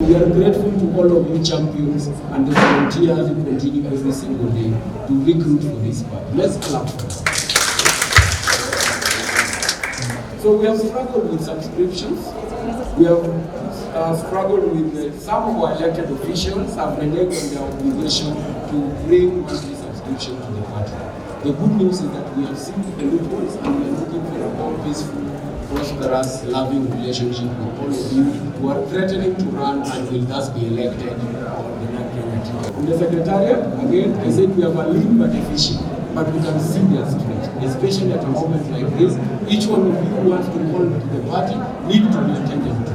we are grateful to all of you champions and the volunteers who continue every single day to recruit for this party. Let's clap for them. So we have struggled with subscriptions. We have struggled with some of our elected officials have reneged on their obligation to bring monthly subscription to the party. The good news is that we have seen the loopholes and we are looking for a more peaceful, prosperous, loving relationship with all of you who are threatening to run and will thus be elected on the NARC Kenya ticket. In the Secretariat, again, I said we have a lean but efficient, but we can see their strength, especially at a moment like this. Each one of you who wants to call to the party need to be attended to.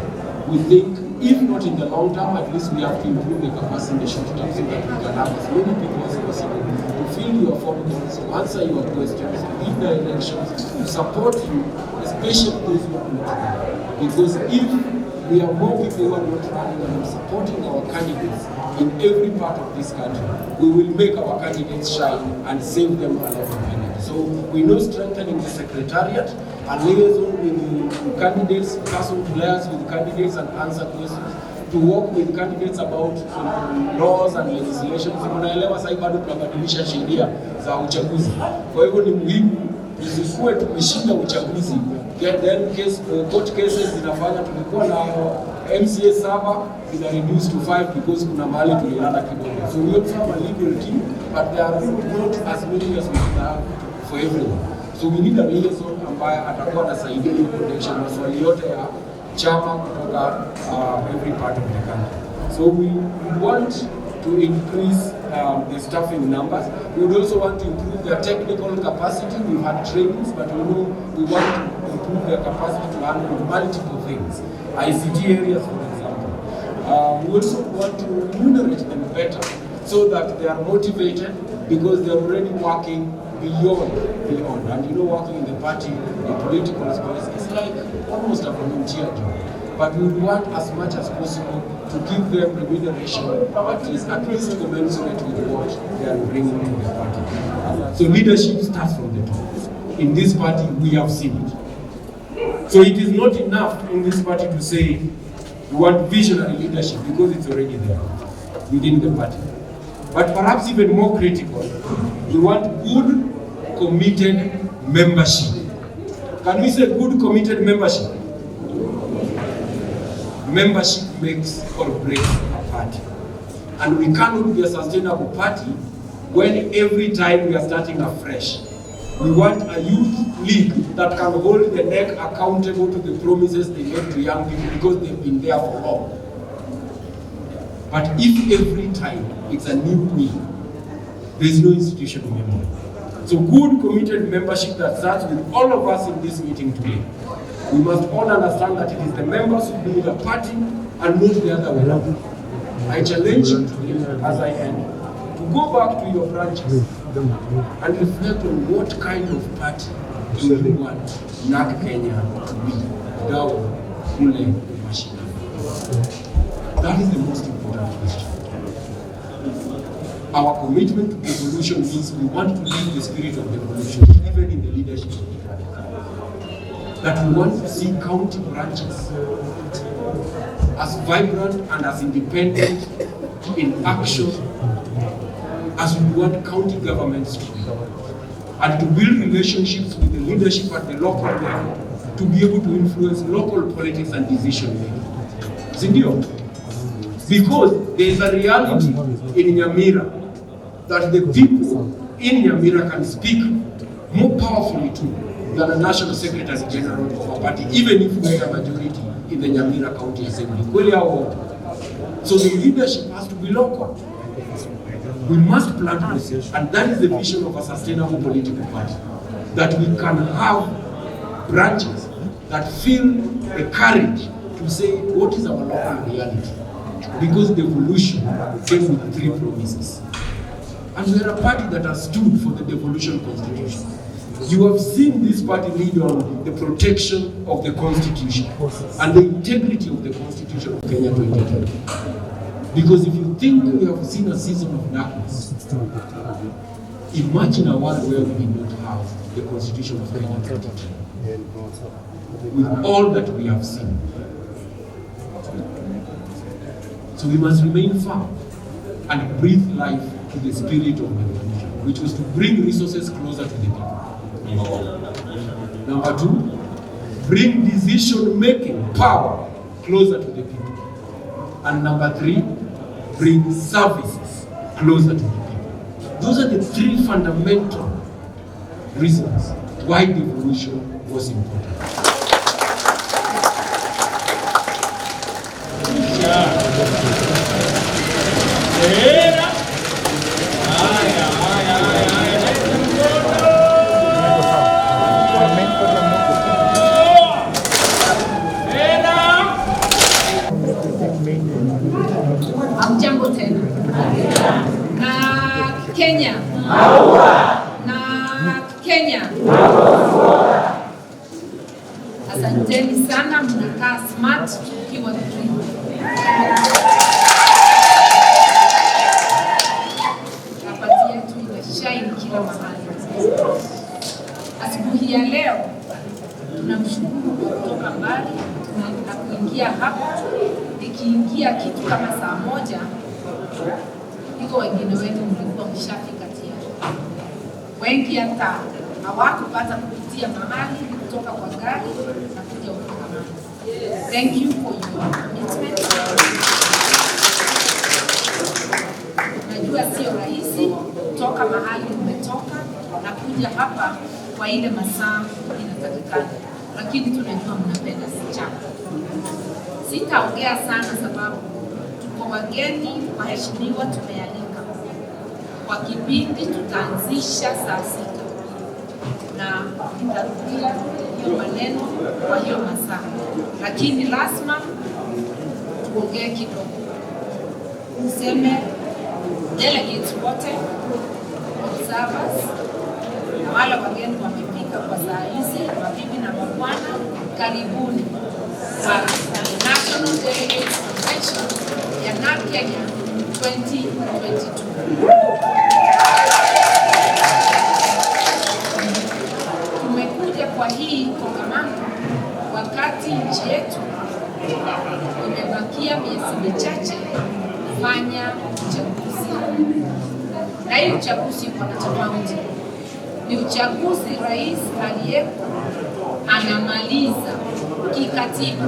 We think, if not in the long term, at least we have to improve the capacity in the short term so that we can have as many people as possible to fill your phone calls, to answer your questions, to lead the elections, to support you, especially those who are not running. Because if we have more people who are not running and are supporting our candidates in every part of this country, we will make our candidates shine and save them a lot of money. So we know strengthening the Secretariat and liaison with candidates, person to liaise with candidates and answer questions, to work with candidates about laws and legislations. Mnaelewa sasa bado tunabadilisha sheria za uchaguzi. Kwa hivyo ni muhimu tusikuwe tumeshinda uchaguzi. Then court cases zinafanya tulikuwa na MCA 7 ina reduce to 5 because kuna mahali tulilala kidogo. So we also have a legal team, but there are not as many as we have for everyone. So we need a liaison ambaye atakuwa anasaidia hiyo protection maswali yote ya chama kutoka every part of the country. So we want to increase the staffing numbers. We would also want to improve their technical capacity. We've had trainings, but we want to improve their capacity to handle multiple things. ICT areas, for example. We also want to remunerate them better so that they are motivated because they're already working beyond. And you know, working in the party, in political space, it's like almost a volunteer job. But we want as much as possible to give them remuneration that is at least commensurate with what they are bringing to the party. So leadership starts from the top. In this party, we have seen it. So it is not enough in this party to say we want visionary leadership because it's already there within the party. But perhaps even more critical, we want good, committed membership. Can we say good, committed membership? Membership makes or breaks a party. And we cannot be a sustainable party when every time we are starting afresh. We want a youth league that can hold the neck accountable to the promises they make to young people because they've been there for long. But if every time it's a new me, there is no institutional memory. So good, committed membership that starts with all of us in this meeting today. We must all understand that it is the members who build a party and not the other way around. I challenge you today, as I end, to go back to your branches and reflect on what kind of party do you want NARC Kenya to be. That is the most important question. Our commitment to evolution means we want to live the spirit of evolution, even in the leadership of the country. That we want to see county branches as vibrant and as independent in action as we want county governments to be. And to build relationships with the leadership at the local level to be able to influence local politics and decision making. Sindio? Because there is a reality in Nyamira that the people in Nyamira can speak more powerfully to than a national secretary general of a party, even if we have a majority in the Nyamira County Assembly. So the leadership has to be local. We must plant this, and that is the vision of a sustainable political party. That we can have branches that feel the courage to say what is our local reality. Because the evolution came with 3 promises. And we are a party that has stood for the devolution constitution. You have seen this party lead on the protection of the constitution and the integrity of the constitution of Kenya 2020. Because if you think we have seen a season of darkness, imagine a world where we did not have the constitution of Kenya 2020. With all that we have seen. So we must remain firm and breathe life to the spirit of the revolution, which was to bring resources closer to the people. Number 2, bring decision-making power closer to the people. And number 3, bring services closer to the people. Those are the 3 fundamental reasons why devolution was important. Jambo tena. NARC Kenya. NARC Kenya. Asanteni sana, mnakaa smart ukiwa green. Kapati yetu inashine kila mahali. Asubuhi ya leo tunamshukuru kwa kutoka mbali na kuingia hapa. Nikiingia kitu kama saa 1, iko wengine wenu mlikuwa mshafika tayari. Wengi hata hawakupata kupitia mahali kutoka kwa gari na kuja huko kama. Thank you for your commitment. Najua sio rahisi kutoka mahali umetoka na kuja hapa kwa ile masaa inatakikana, lakini tunajua mnapenda sichana. Sitaongea sana sababu tuko wageni waheshimiwa tumealika. Kwa kipindi tutaanzisha saa 6 na nitarudia hiyo maneno kwa hiyo masaa, lakini lazima tuongee kidogo. Useme delegates wote, observers, na wale wageni wamefika kwa saa hizi, mabibi na mabwana, karibuni kwa National Delegates Convention ya NARC Kenya 2022. Tumekuja kwa hii kongamano wakati nchi yetu imebakia miezi michache kufanya uchaguzi. Na hii uchaguzi uko na tofauti. Ni uchaguzi rais aliyepo anamaliza kikatiba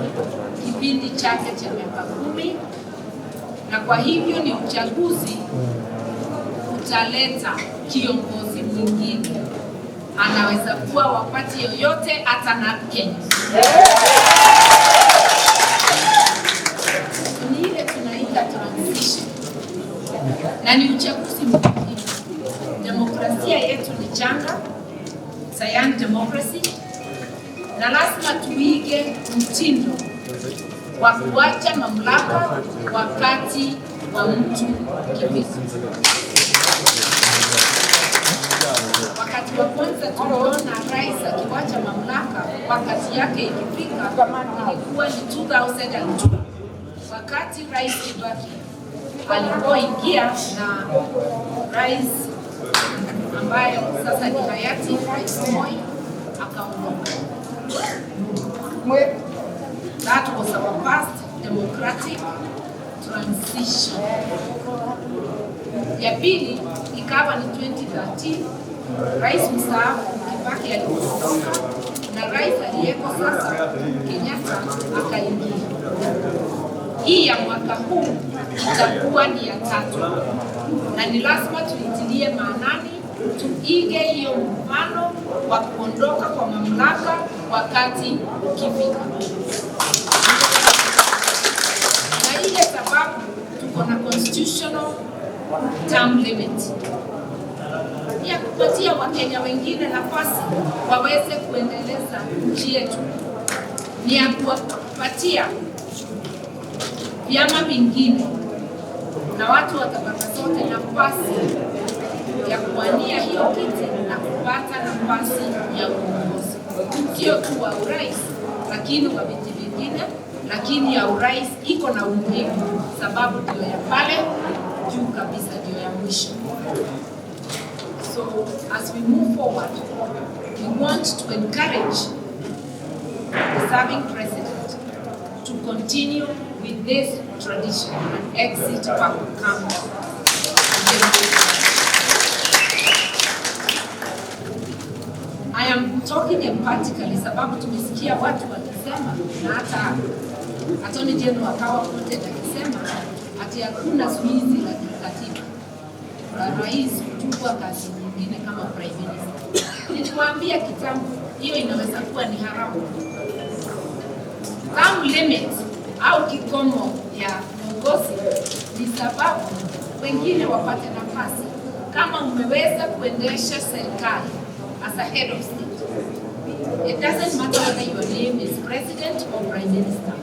kipindi chake cha miaka 10, na kwa hivyo ni uchaguzi utaleta kiongozi mwingine. Anaweza kuwa wakati yoyote, hata NARC Kenya. Ni ile tunaita transition, na ni uchaguzi muhimu. Demokrasia yetu ni changa, cyan democracy, na lazima tuige mtindo wa kuacha mamlaka wakati wa mtu kibisi. Wakati wa kwanza tuliona rais akiwacha mamlaka wakati yake ikifika ilikuwa ni 2002, wakati rais Kibaki alipoingia na rais ambaye sasa ni hayati Rais Moi akaondoka. That was our first democratic transition. Ya pili ikawa ni 2013, rais mstaafu Kibaki alipoondoka na rais aliyeko sasa Kenyatta akaingia. Hii ya mwaka huu itakuwa ni ya 3, na ni lazima tuitilie maanani, tuige hiyo mfano wa kuondoka kwa mamlaka wakati ukifika. Na ile sababu tuko na constitutional term limit ya kupatia Wakenya wengine nafasi waweze kuendeleza nchi yetu, ni ya kuwapatia vyama vingine na watu wa tabaka zote nafasi ya kuwania hiyo kiti na kupata nafasi ya uongozi, sio tu wa urais lakini wa viti vingine, lakini ya urais iko na umuhimu sababu ndio ya pale juu kabisa, ndio ya mwisho. So as we move forward, we want to encourage the serving president to continue with this tradition and exit back to camp. I am talking emphatically sababu tumesikia watu wakisema na hata Attorney General akawa quoted akisema ati hakuna zuizi la kikatiba la rais kuchukua kazi nyingine kama prime minister. Niliwaambia kitambo hiyo inaweza kuwa ni haramu. Term limit au kikomo ya uongozi ni sababu wengine wapate nafasi. Kama umeweza kuendesha serikali as a head of state, it doesn't matter whether your name is president or prime minister.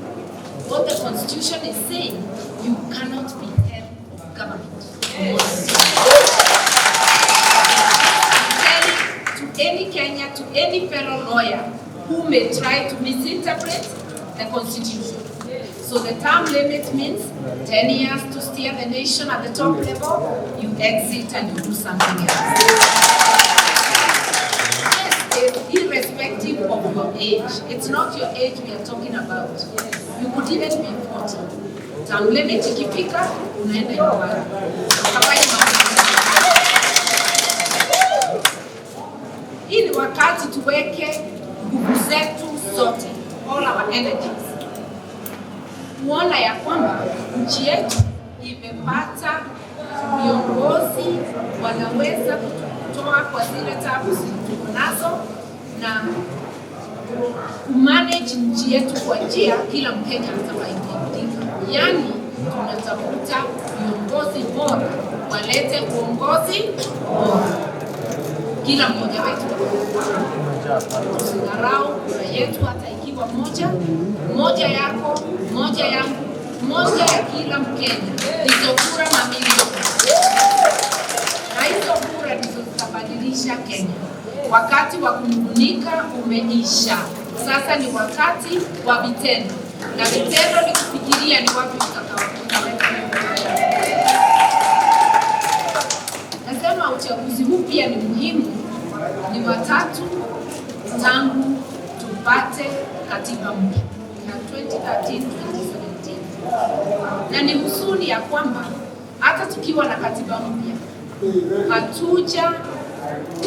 What the constitution is saying, you cannot be head of government. To any Kenya, to any fellow lawyer who may try to misinterpret the constitution. So the term limit means 10 years to steer the nation at the top level, you exit and you do something else. Yes, irrespective of your age. It's not your age we are talking about. You could even be 40. Term limit ikifika, unaenda nyumbani. Hii ni wakati tuweke nguvu zetu zote, all our energies, kuona ya kwamba nchi yetu imepata viongozi wanaweza kutoa kwa zile tabu tuko nazo na kumanage nchi yetu kwa njia kila Mkenya atafaidika. Yani tunatafuta viongozi bora walete uongozi bora. Kila mmoja wetu tusidharau kura yetu hata ikiwa moja yako, moja yangu, moja ya kila Mkenya. Hizo kura mamilioni. Na hizo kura ndizo zitabadilisha Kenya. Wakati wa kunung'unika umeisha. Sasa ni wakati wa vitendo. Na vitendo ni kufikiria ni wapi tutaweka. Nasema uchaguzi huu pia ni muhimu. Ni watatu tangu tupate katiba mpya na 2013-2017. Na ni huzuni ya kwamba hata tukiwa na katiba mpya hatuja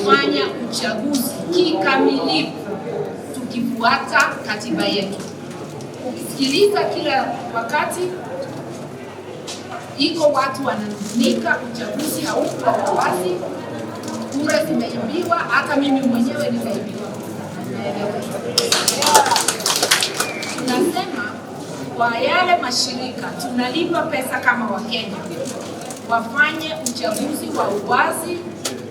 fanya uchaguzi kikamilifu tukifuata katiba yetu. Ukisikiliza kila wakati iko watu wananung'unika uchaguzi haukuwa wazi, kura zimeibiwa, hata mimi mwenyewe nimeibiwa. Tunasema kwa yale mashirika tunalipa pesa kama Wakenya wafanye uchaguzi wa uwazi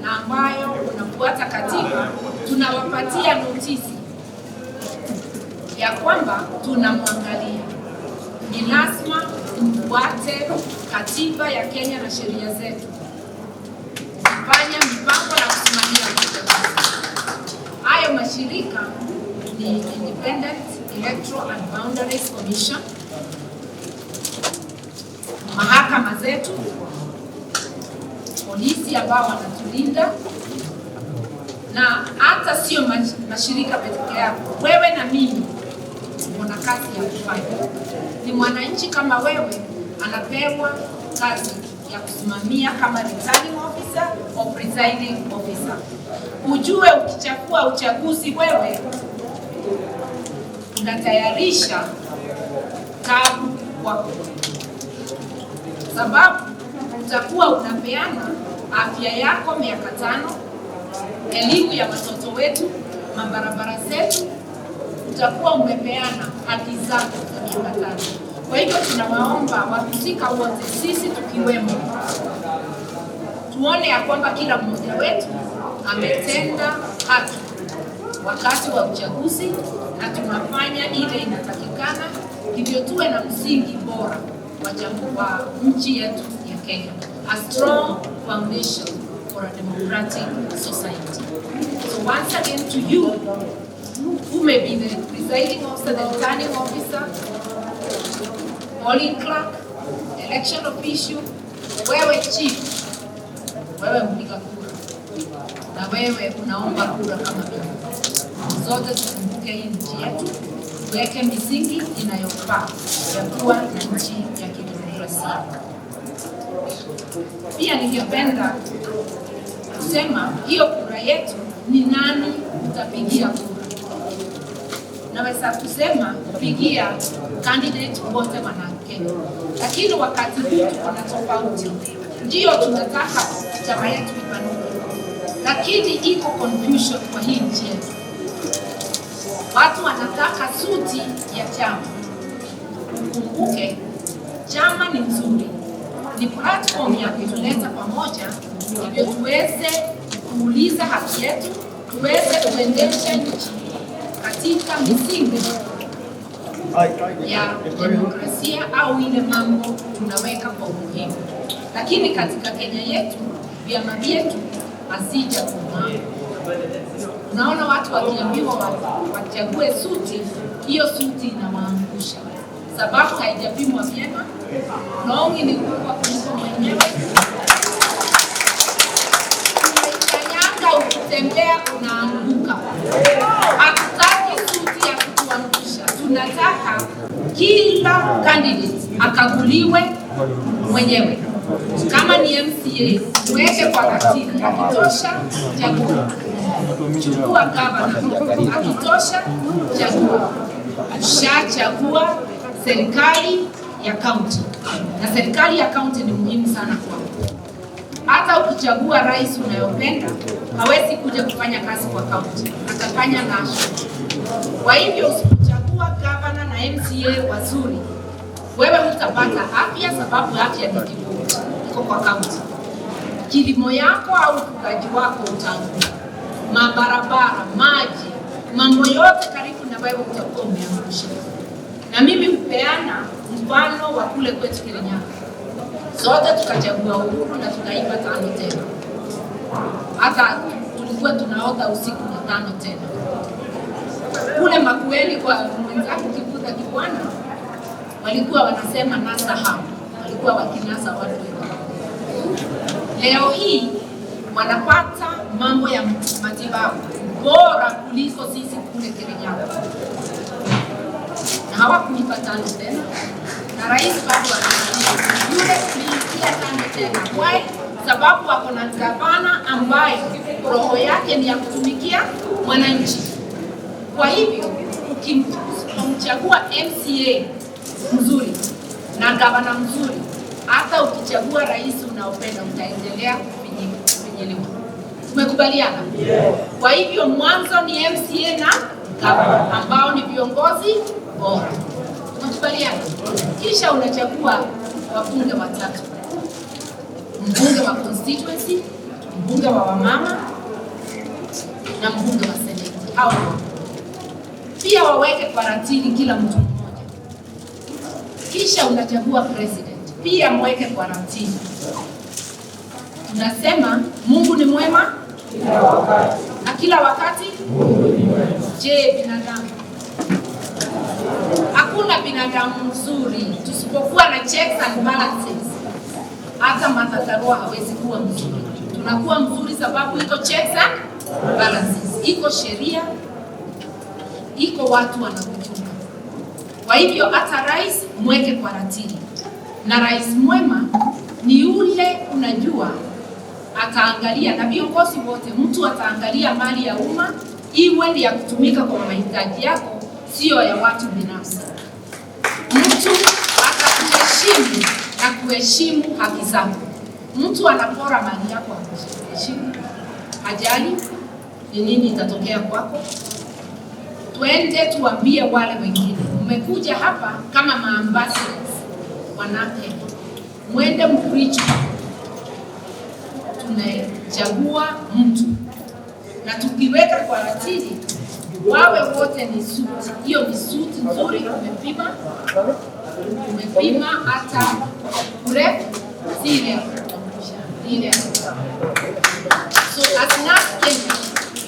na ambayo unafuata katiba. Tunawapatia notisi ya kwamba tunamwangalia. Ni lazima mfuate katiba ya Kenya na sheria zetu, kufanya mipango na kusimamia uchaguzi. Hayo mashirika ni Independent Electoral and Boundaries Commission, mahakama zetu, polisi ambao wanatulinda, na hata sio mashirika pekee yako. Wewe na mimi mna kazi ya kufanya. Ni mwananchi kama wewe anapewa kazi ya kusimamia kama returning officer au presiding officer. Ujue ukichafua uchaguzi wewe unatayarisha tabu kwako, sababu utakuwa unapeana afya yako miaka 5, elimu ya watoto wetu, mabarabara zetu, utakuwa umepeana haki zako za miaka 5. Kwa hivyo tunawaomba wahusika wote, sisi tukiwemo, tuone ya kwamba kila mmoja wetu ametenda haki wakati wa uchaguzi na tunafanya ile inatakikana, hivyo tuwe na msingi bora wa nchi yetu ya Kenya. A strong foundation for a democratic society. So once again to you, who may be the presiding officer, the returning officer, polling clerk, election official, wewe chief, wewe mpiga kura, na wewe unaomba kura kama mimi. Zote tukumbuke hii nchi yetu, tuweke misingi inayofaa ya kuwa na nchi ya Pia ningependa kusema hiyo kura yetu ni nani utapigia kura. Naweza kusema pigia candidate wote Kenya. Lakini wakati huu kuna tofauti. Ndio tunataka chama yetu ipanuke. Lakini iko confusion kwa hii nchi yetu. Watu wanataka suti ya chama. Kumbuke, chama ni nzuri. Ni platform ya kutuleta pamoja ili tuweze kuuliza haki yetu, tuweze kuendesha nchi katika misingi ya demokrasia au ile mambo tunaweka kwa umuhimu. Lakini katika Kenya yetu, vyama vyetu hasija kumaa. Unaona watu wakiambiwa wachague suti, hiyo suti inawaangusha. Sababu haijapimwa vyema, longi ni kubwa kuliko mwenyewe. Unaikanyanga ukitembea unaanguka. Hatutaki suti ya kutuangusha. Tunataka kila candidate akaguliwe mwenyewe. Kama ni MCA, mweke kwa ratili. Akitosha, chagua. Chukua gavana. Akitosha, chagua. Ushachagua serikali ya kaunti. Na serikali ya kaunti ni muhimu sana kwako. Hata ukichagua rais unayopenda, hawezi kuja kufanya kazi kwa kaunti. Atafanya national. Kwa hivyo usipochagua gavana na MCA wazuri, wewe utapata afya, sababu afya ni kitu iko kwa kaunti. Kilimo yako au ufugaji wako utaanguka. Mabarabara, maji, mambo yote karibu na wewe utakuwa umeangusha. Na mimi hupeana mfano wa kule kwetu Kenya. Sote tukachagua Uhuru na tukaiba 5 tena. Hata tulikuwa tunaota usiku na 5 tena. Kule Makueni kwa mwenzangu Kibuta Kibwana walikuwa wanasema nasa hapo. Walikuwa wakinasa watu wengi. Leo hii wanapata mambo ya matibabu bora kuliko sisi kule Kenya. Na hawakuipa 5 tena. Na rais bado anasema yule kulikia 5 tena. Why? Sababu wako na gavana ambaye roho yake ni ya kutumikia mwananchi. Kwa hivyo ukimchagua MCA mzuri na gavana mzuri, hata ukichagua rais unaopenda utaendelea kufinyiliwa. Tumekubaliana? Kwa hivyo mwanzo ni MCA na gavana ambao ni viongozi bora. Tumekubaliana? Kisha unachagua wabunge 3. Mbunge wa constituency, mbunge wa wamama na mbunge wa seneti. Hao pia waweke kwa ratili kila mtu mmoja. Kisha unachagua president. Pia mweke kwa ratili. Tunasema Mungu ni mwema na kila wakati. Je, binadamu? Hakuna binadamu mzuri tusipokuwa na checks and balances. Hata Martha Karua hawezi kuwa mzuri. Tunakuwa mzuri sababu iko checks and balances. Iko sheria, iko watu wanakuchunga. Kwa hivyo hata rais mweke kwa ratili. Na rais mwema ni yule unajua ataangalia, na viongozi wote, mtu ataangalia mali ya umma iwe ni ya kutumika kwa mahitaji yako, sio ya watu binafsi. Mtu atakuheshimu na kuheshimu haki zako. Mtu anapora mali yako akuheshimu, ajali ni nini itatokea kwako. Twende tuambie wale wengine, mmekuja hapa kama maambassadors wanake, mwende mpreach. Tunachagua mtu na tukiweka kwa ratili wawe wote ni suti. Hiyo ni suti nzuri, umepima hata urefu zile. So as NARC Kenya,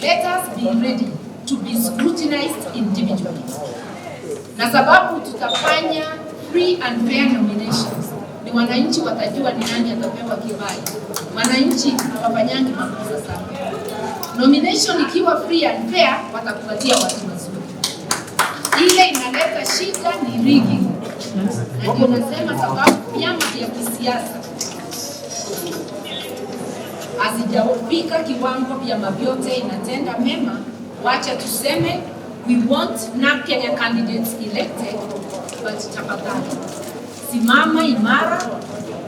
let us be ready to be scrutinized individually. Na sababu tutafanya free and fair nominations, ni wananchi watajua ni nani atapewa kibali. Wananchi hawafanyangi makosa sana. Nomination ikiwa free and fair, watakupatia watu wazuri. Ile inaleta shida ni rigging. Na ndio nasema sababu vyama vya kisiasa hazijafika kiwango vyama vyote inatenda mema, wacha tuseme we want NARC Kenya candidates elected, but tafadhali simama imara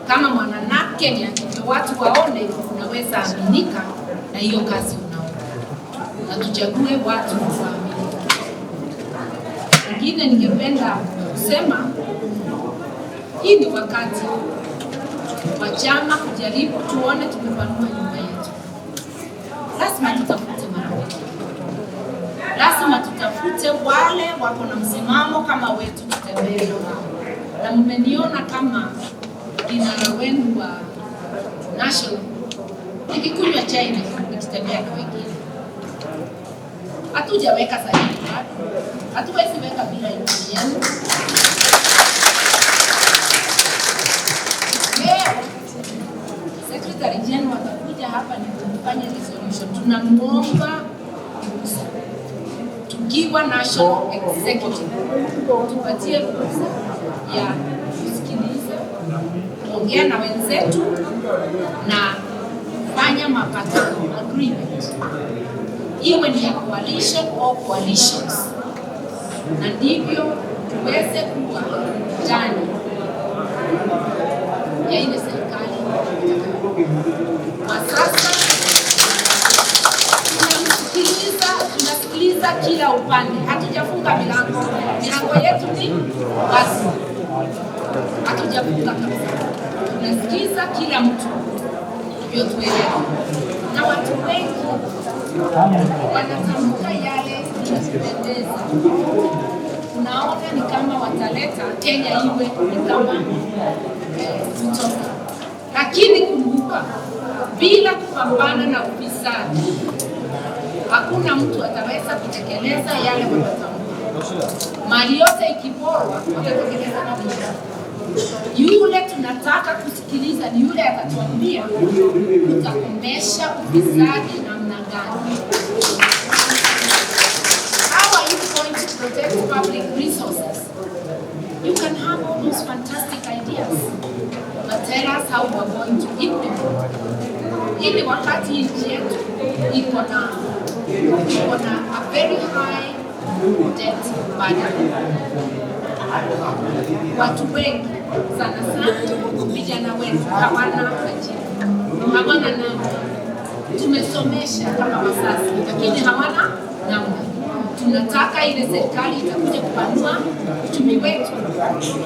kama mwana NARC Kenya, ndio watu waone unaweza aminika na hiyo kazi unaona, na tuchague watu waaminika. Wengine ningependa kusema hii ni wakati wa chama kujaribu tuone tumepanua nyumba yetu. Lazima tutafute marafiki, lazima tutafute wale wako na msimamo kama wetu, tutembee nao. Na mmeniona kama kinara wenu wa national nikikunywa chai nikitembea na wengine. Hatujaweka sahihi bado, hatuwezi weka bila idhini. Secretary General watakuja hapa ni kufanya resolution. Tunamuomba tukiwa national executive tupatie ruhusa ya kusikiliza, kuongea na wenzetu na kufanya mapatano agreement, iwe ni ya coalition au coalitions, na ndivyo tuweze kuwa ndani ya ile serikali. Kwa sasa tunasikiliza kila upande, hatujafunga milango yetu ni wazi, hatujafunga kabisa. Tunasikiza kila mtu ndio tuelewe, na watu wengi wanatamka yale yanayopendeza. Unaona ni kama wataleta Kenya iwe ni kama kutoka. Lakini kumbuka, bila kupambana na ufisadi hakuna mtu ataweza kutekeleza yale wanatamka. Mali yote ikiporwa watatekeleza na yule tunataka kusikiliza ni yule atatuambia tutakomesha ufisadi namna gani. How are you going to protect public resources? You can have all those fantastic ideas, but tell us how we're going to implement. Ili wakati nchi yetu iko na a very high debt burden. Watu wengi sana vijana wetu hawana ajira, hawana namna. Tumesomesha kama wasasi, lakini hawana namna. Tunataka ile serikali itakuja kupanua uchumi wetu,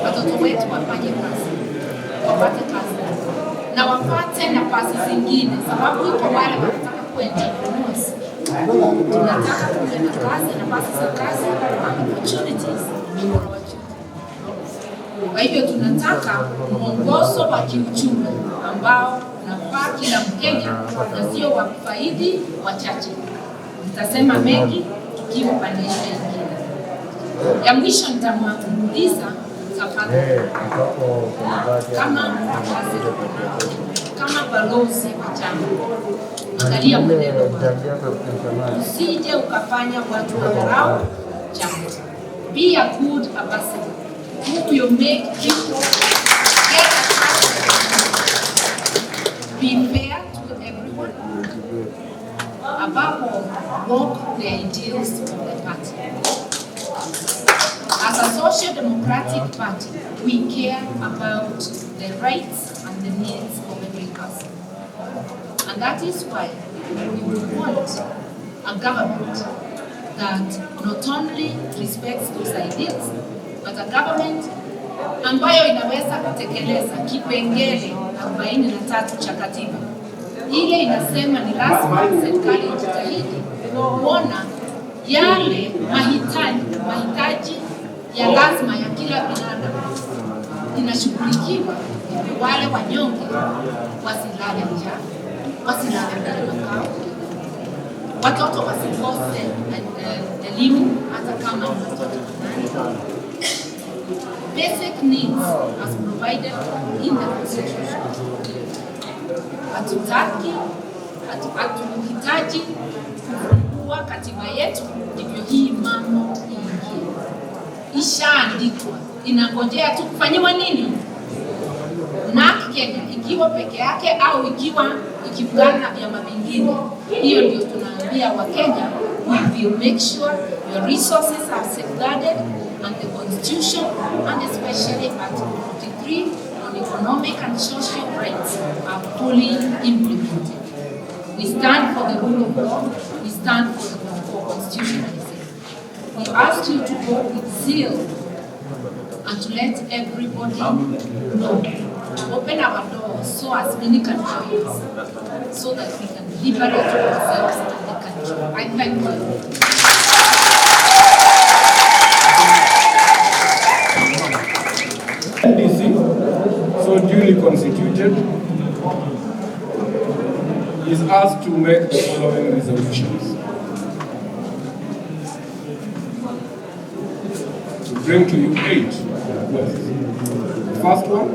watoto wetu wafanye kazi, wapate kazi na wapate nafasi zingine, sababu iko wale wanataka kuendeleza. Tunataka kuwe na kazi, nafasi za kazi, opportunities. Kwa hivyo tunataka mwongozo wa kiuchumi ambao unafaa kila Mkenya na sio wa kufaidi wachache. Nitasema mengi tukiwa pande nyingine. Ya mwisho nitamuuliza tafadhali kama balozi wa chama, angalia maneno, usije ukafanya watu wadharau chama. Be a good ambassador who will make people get be fair to everyone, above all, walk the ideals of the party. As a social democratic party, we care about the rights and the needs of every person. And that is why we would want a government that not only respects those ideals, but a government ambayo inaweza kutekeleza kipengele 43 cha katiba. Ile inasema ni lazima serikali ijitahidi kuona yale mahitaji ya lazima ya kila binadamu inashughulikiwa, wale wanyonge wasilale njaa, wasilale bila makao, watoto wasikose elimu hata kama ni watoto wanani. Basic needs as provided in the Constitution. Hatuhitaji kufungua katiba yetu ndivyo hii mambo iingie. Ishaandikwa inangojea tu kufanyiwa nini? NARC Kenya ikiwa peke yake au ikiwa ikiungana na vyama vingine. Hiyo ndio tunaambia Wakenya, we will make sure your resources are safeguarded and the constitution and especially Article 43 on economic and social rights are fully implemented. We stand for the rule of law, we stand for constitutionalism. We ask you to go with zeal and to let everybody know. Open our doors so as many can join us, so that we can liberate ourselves and the country. I thank you. NDC, so duly constituted, is asked to make the following resolutions. To bring to you 8 requests. First one,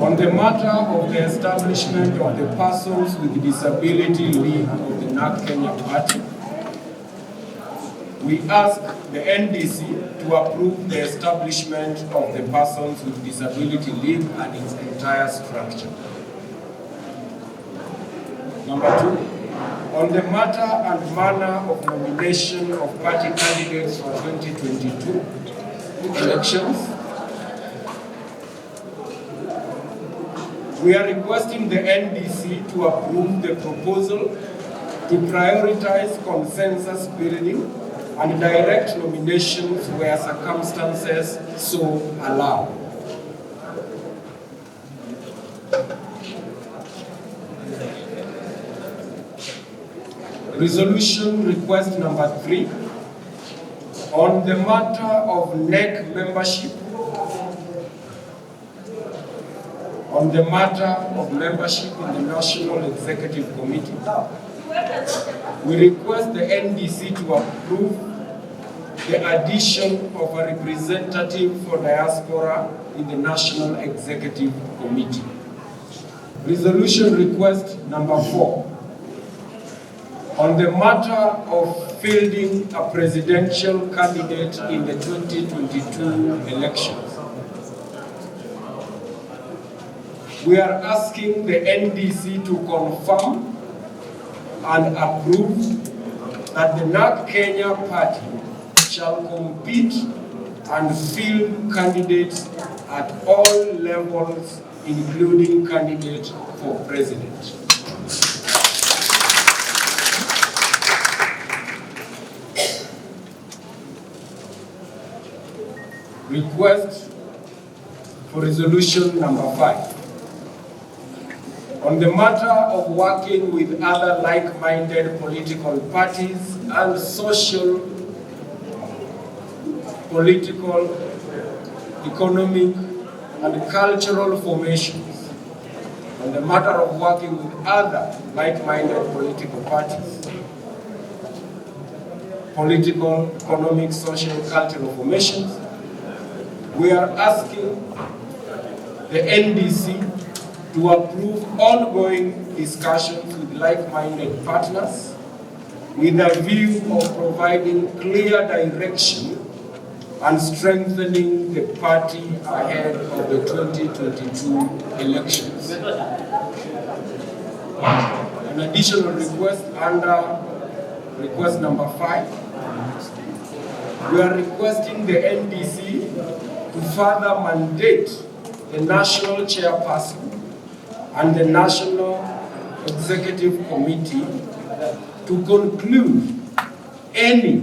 on the matter of the establishment of the Persons with Disability League of the NARC Kenya Party, we ask the NDC to approve the establishment of the Persons with Disability League and its entire structure. Number 2, on the matter and manner of nomination of party candidates for 2022 elections, we are requesting the NDC to approve the proposal to prioritize consensus building and direct nominations where circumstances so allow. Resolution request number 3, on the matter of NEC membership, in the National Executive Committee, we request the NDC to approve the addition of a representative for diaspora in the National Executive Committee. Resolution request number 4, on the matter of fielding a presidential candidate in the 2022 elections. We are asking the NDC to confirm and approve that the NARC Kenya Party shall compete and field candidates at all levels, including candidates for president. Request for resolution number 5. On the matter of working with other like-minded political parties and social, political, economic, and cultural formations. On the matter of working with other like-minded political parties, political, economic, social, cultural formations, we are asking the NDC to approve ongoing discussions with like-minded partners with a view of providing clear direction and strengthening the party ahead of the 2022 elections. An additional request under request number 5, we are requesting the NDC to further mandate the national chairperson and the National Executive Committee to conclude any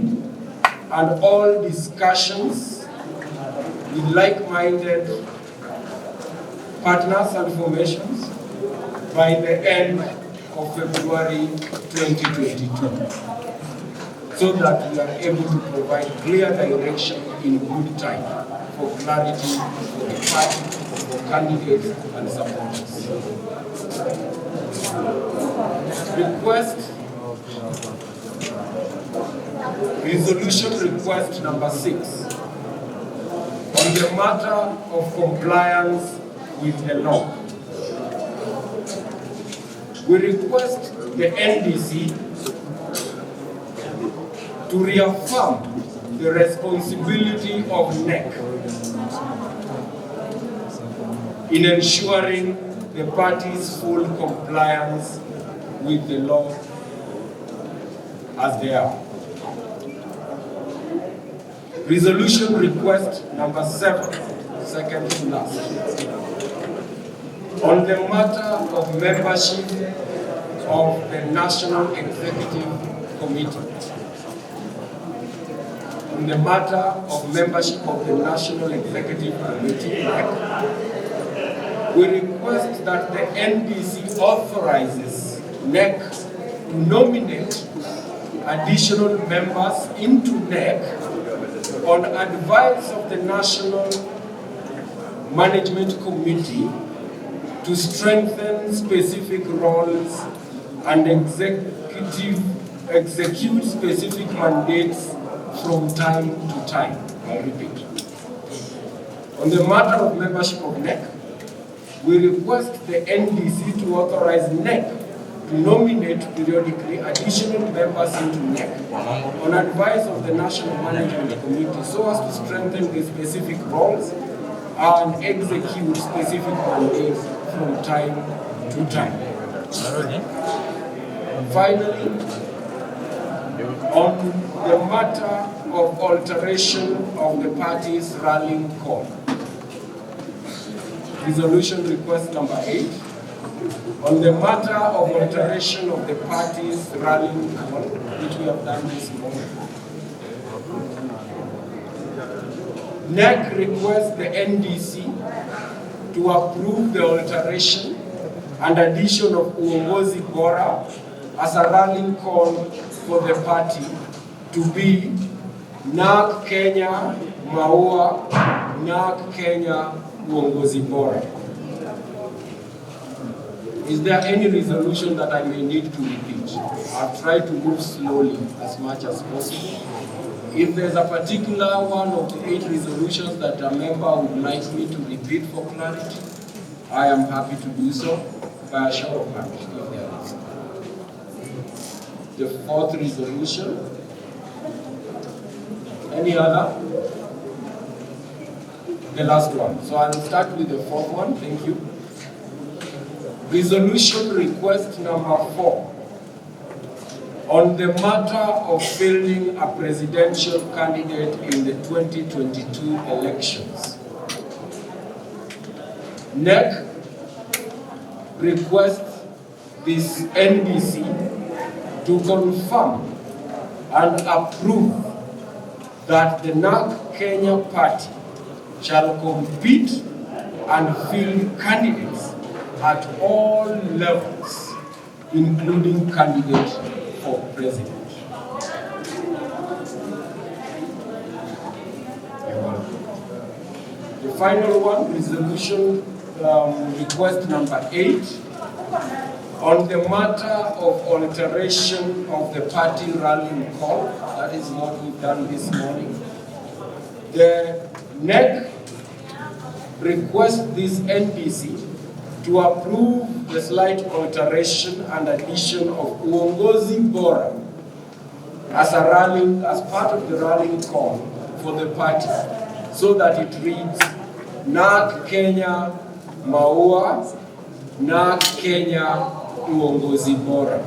and all discussions with like-minded partners and formations by the end of February 2022, so that we are able to provide clear direction in good time for clarity for the party, for candidates and supporters. Resolution request number 6, on the matter of compliance with the law. We request the NDC to reaffirm the responsibility of NEC in ensuring the party's full compliance with the law as they are. Resolution request number 7, second to last. On the matter of membership of the National Executive Committee. On the matter of membership of the National Executive Committee, we request that the NDC authorizes NEC to nominate additional members into NEC on advice of the National Management Committee to strengthen specific roles and execute specific mandates from time to time. I repeat. On the matter of membership of NEC, we request the NDC to authorize NEC to nominate periodically additional members into NEC on advice of the National Management Committee so as to strengthen the specific roles and execute specific mandates from time to time. Finally, on the matter of alteration of the party's rallying call, resolution request number 8, on the matter of alteration of the party's rallying call, which we have done this morning. NEC requests the NDC to approve the alteration and addition of Uongozi Bora as a rallying call for the party to be NARC Kenya Maua, NARC Kenya Uongozi Bora. Is there any resolution that I may need to repeat? I've tried to move slowly as much as possible. If there's a particular one of the 8 resolutions that a member would like me to repeat for clarity, I am happy to do so by a show of hands if there is. The 4th resolution. Any other? The last one. So I'll start with the 4th one. Thank you. Resolution request number 4. On the matter of fielding a presidential candidate in the 2022 elections. NEC requests this NDC to confirm and approve that the NARC Kenya party shall compete and field candidates at all levels, including candidates for president. The final one, resolution request number 8, on the matter of alteration of the party rallying call. That is what we've done this morning. The NEC requests this NDC to approve the slight alteration and addition of Uongozi Bora as part of the rallying call for the party, so that it reads NARC Kenya Maua, NARC Kenya Uongozi Bora.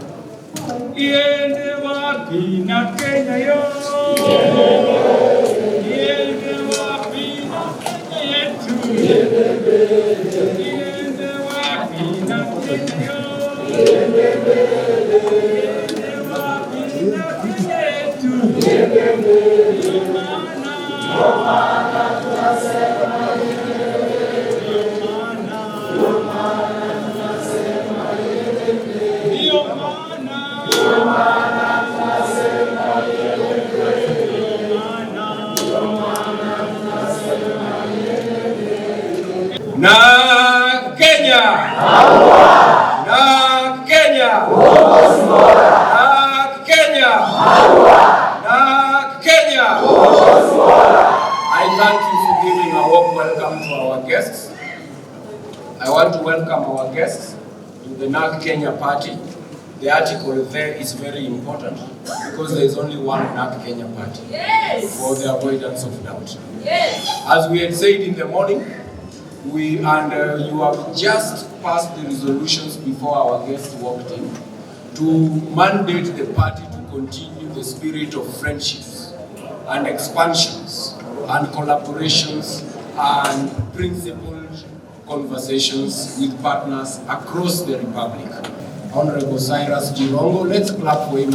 Iende wapi na Kenya yo? Iende wapi na Kenya yetu? Iende wapi na Kenya yo? Iende wapi na Kenya yetu? Ndio maana tunasema na Kenya, na Kenya, na Kenya, na Kenya. I thank you for giving a warm welcome to our guests. I want to welcome our guests to the NARC Kenya party. The article there is very important because there is only one NARC Kenya party. Yes. For the avoidance of doubt. Yes. As we had said in the morning, you have just passed the resolutions before our guests walked in to mandate the party to continue the spirit of friendships and expansions and collaborations and principled conversations with partners across the Republic. Honorable Cyrus Jirongo, let's clap for him.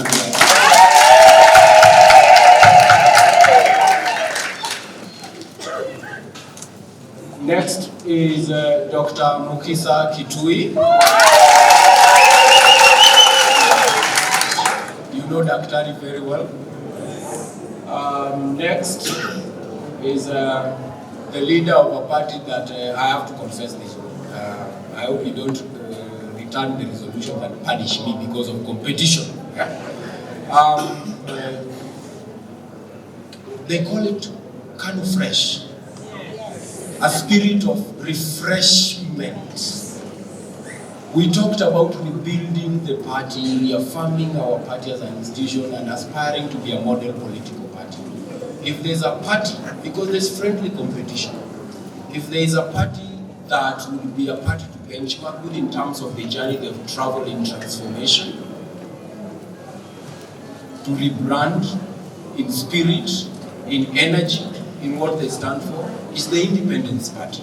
Next is Dr. Mukisa Kitui. You know Daktari very well. Next is the leader of a party that I have to confess this. I hope you don't return the resolution and punish me because of competition. Yeah? They call it Kanu Fresh. A spirit of refreshment. We talked about rebuilding the party, reaffirming our party as an institution and aspiring to be a model political party. If there's a party, because there's friendly competition, if there is a party that will be a party to benchmark with in terms of the journey they've traveled in transformation, to rebrand in spirit, in energy, in what they stand for, is the Independence Party.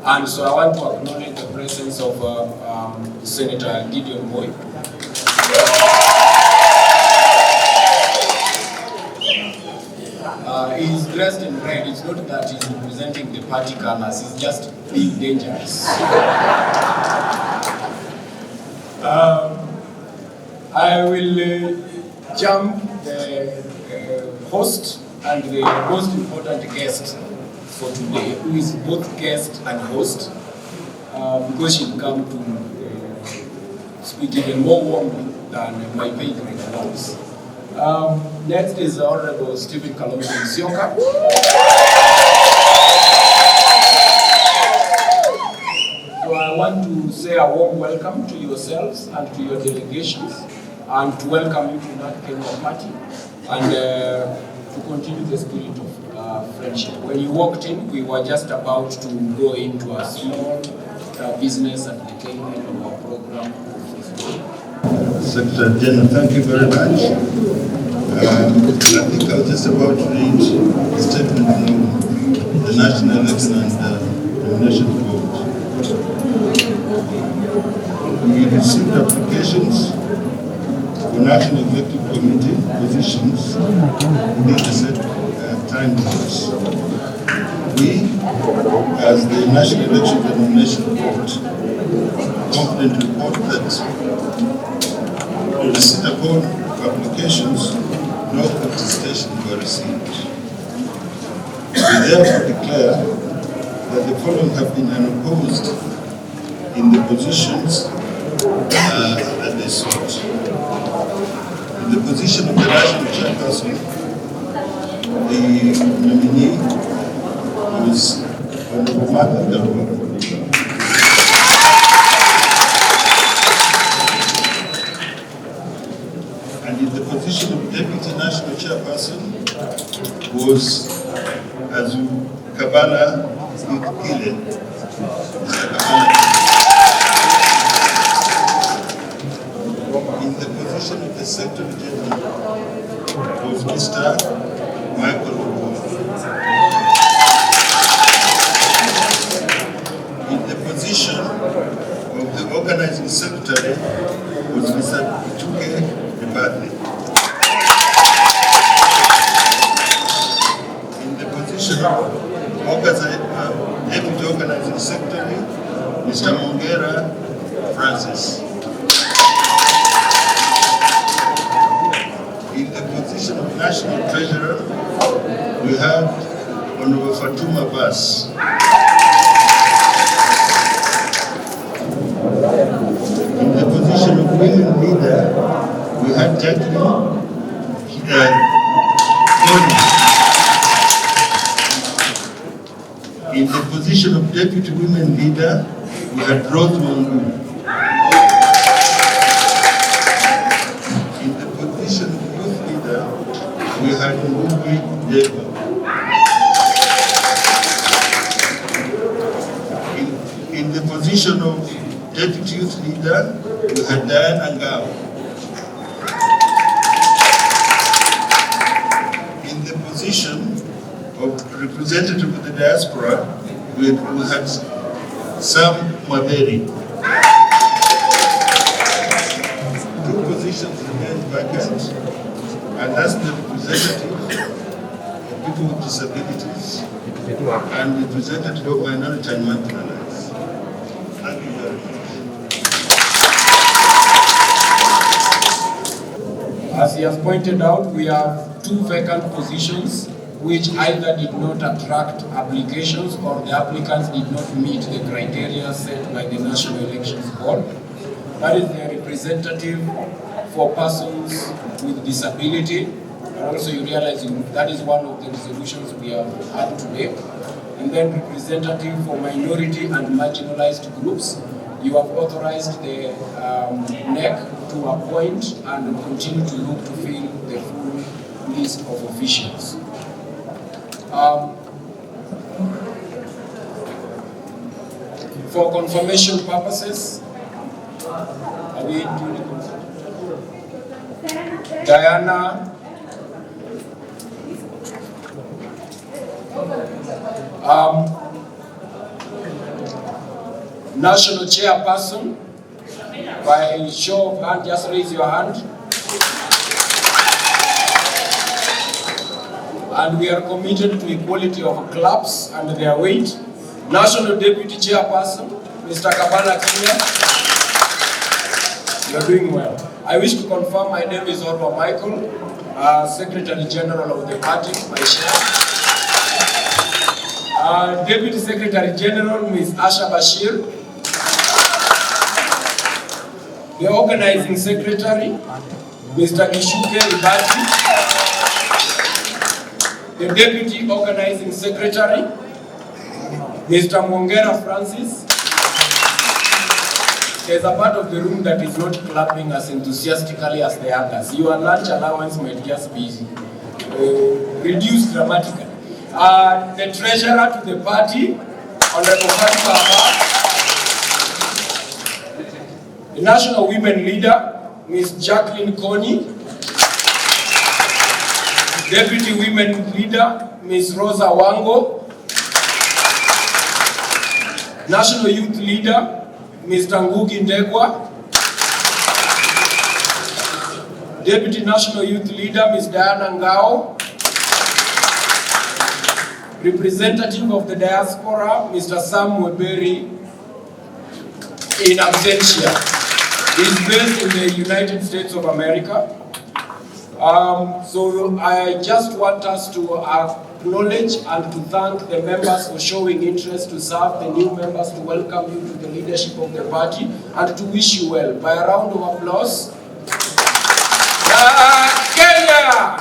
And so I want to acknowledge the presence of Senator Gideon Moi. He's dressed in red. It's not that he's representing the party colors, he's just being dangerous. I will jump the host and the most important guest for today, who is both guest and host, because she'll come to speak even more warmly than my patron allows. Next is Honorable Stephen Kalonzo Musyoka. So I want to say a warm welcome to yourselves and to your delegations, and to welcome you to NARC Kenya Party, and to continue the spirit of friendship. When you walked in, we were just about to go into a small business at the tail end of our program. Secretary General, thank you very much. I think I was just about to read the statement from the National Election and Nomination Board. We received applications for National Executive Committee positions within the set time limits. We, as the National Election and Nomination Board, confidently report that on receipt upon applications, no contestations were received. We therefore declare that the following have been unopposed in the positions that they sought. In the position of the national chairperson, the nominee was Honorable Martha Karua. And in the position of Deputy National Chairperson was Azu Kabala Ikile. In the position of the Secretary General was Mr. Michael Okoye. In the position of the Organizing Secretary was Mr. Ituke Ebadle. In the position of Deputy Organizing Secretary, Mr. Mongera Francis. In the position of National Treasurer, we have Honorable Fatuma Bas. In the position of Women Leader, we have Jacqueline Goni. In the position of Deputy Women Leader, we had Rose Mungu. In the position of Youth Leader, we had Ngugi Deba. leader, we had Diana Ngao. In the position of representative of the diaspora, we had Sam Mwaberi. Two positions remained vacant, and that's the representative of people with disabilities and representative of minority and marginalized. Thank you very much. As he has pointed out, we have 2 vacant positions which either did not attract applications or the applicants did not meet the criteria set by the National Elections Board. That is the representative for persons with disability. And also you realize that is one of the resolutions we have had today. And then representative for minority and marginalized groups. You have authorized the NEC to appoint and continue to look to fill the full list of officials. For confirmation purposes, are we duly confirmed? Diana, National Chairperson, by show of hand, just raise your hand. And we are committed to equality of clubs and their weight. National Deputy Chairperson, Mr. Kabana Kenya, you are doing well. I wish to confirm my name is Orwa Michael, Secretary General of the party, my share. Deputy Secretary General, Ms. Asha Bashir. The Organizing Secretary, Mr. Gishuke Ibati. The Deputy Organizing Secretary, Mr. Mwongera Francis. There's a part of the room that is not clapping as enthusiastically as the others. Your lunch allowance might just be reduced dramatically. The Treasurer to the party, Honorable Fatma Abba. The National Women Leader, Ms. Jacqueline Kony. Deputy Women Leader, Ms. Rosa Wango. National Youth Leader, Mr. Ngugi Ndegwa. Deputy National Youth Leader, Ms. Diana Ngao. Representative of the Diaspora, Mr. Sam Mwaberi, in absentia. He is based in the United States of America. So I just want us to acknowledge and to thank the members for showing interest to serve, the new members to welcome you to the leadership of the party and to wish you well. By a round of applause. NARC Kenya!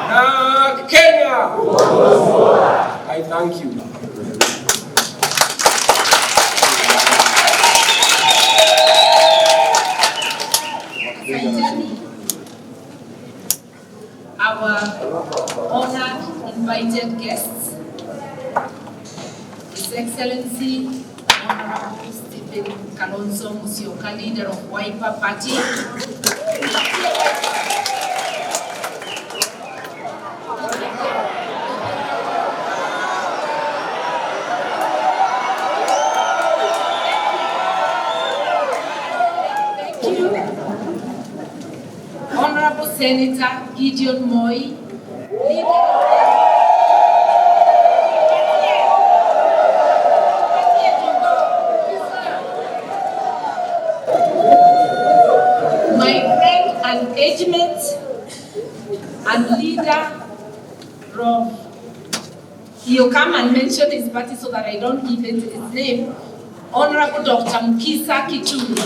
NARC Kenya! I thank you. Our honored invited guests, His Excellency Honorable Stephen Kalonzo Musyoka, leader of Wiper Party. Thank you. Honorable Senator Gideon Moi, leader my friend and engagement and leader of, he'll come and mention his party so that I don't give it his name, Honorable Dr. Mukisa Kitui.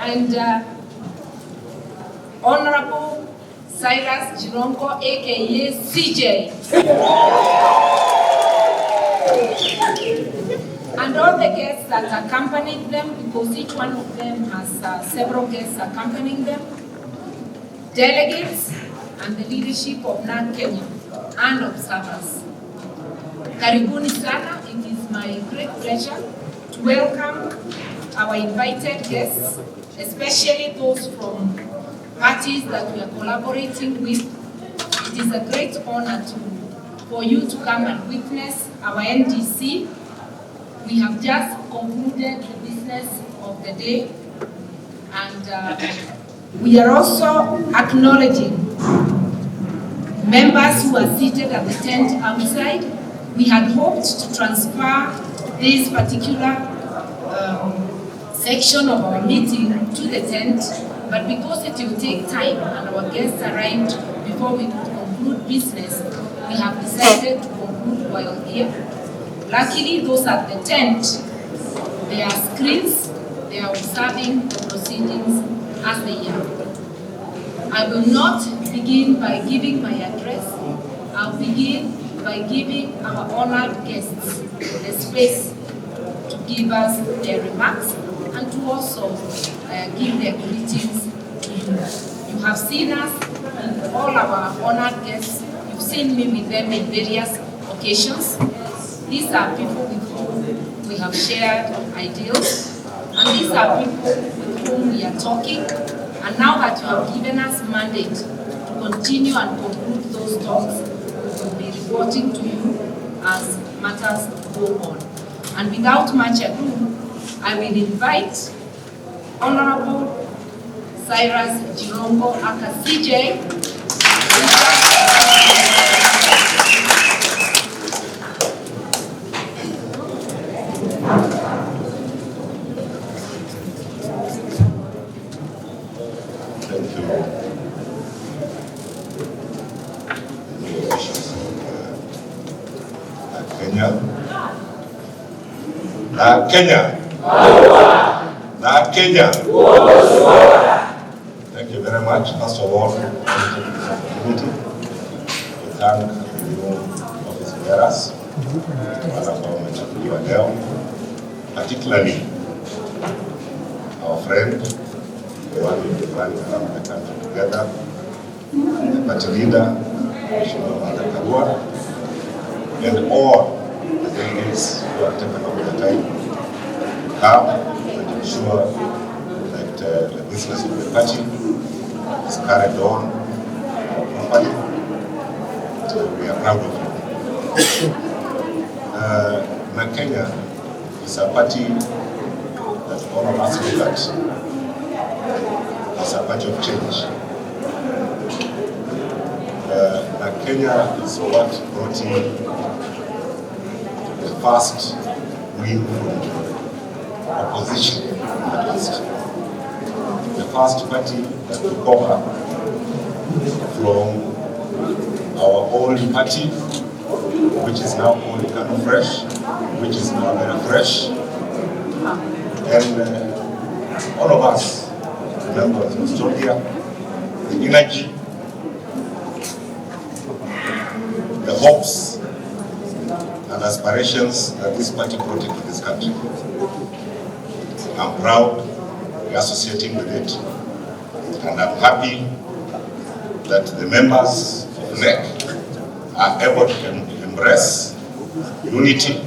And Honorable Cyrus Jirongo, aka CJ. And all the guests that accompanied them, because each one of them has several guests accompanying them, delegates, and the leadership of NARC Kenya, and observers. Karibuni sana, it is is my great pleasure to welcome our invited guests, especially those from parties that we are collaborating with. It is a great honor for you to come and witness our NDC. We have just concluded the business of the day, and we are also acknowledging members who are seated at the tent outside. We had hoped to transfer this particular section of our meeting to the tent, but because it will take time and our guests arrived before we could conclude business, we have decided to conclude while here. Luckily, those at the tent, there are screens, they are observing the proceedings as they are. I will not begin by giving my address. I'll begin by giving our honored guests the space to give us their remarks and to also give their greetings to you. You have seen us, all our honored guests. You've seen me with them in various occasions. These are people with whom we have shared ideals, and these are people with whom we are talking. And now that you have given us mandate to continue and conclude those talks, we will be reporting to you as matters go on. And without much ado, I will invite Honorable Cyrus Jirongo aka CJ. NARC Kenya. NARC Kenya. Thank you very much. First of all, we thank the new office bearers, particularly our friend, the one who is running around the country together, the party leader, and all the delegates who have taken up the time to come and ensure that the business of the party is carried on properly. So we are proud of you. NARC Kenya is a party that all of us look at as a party of change. NARC Kenya is what brought in the first win from opposition at least. The first party that took over from our old party, which is now called Kano Fresh, which is now very fresh. And all of us remember the nostalgia, the energy, the hopes and aspirations that this party brought into this country. I'm proud to be associating with it, and I'm happy that the members of NEC are able to embrace unity,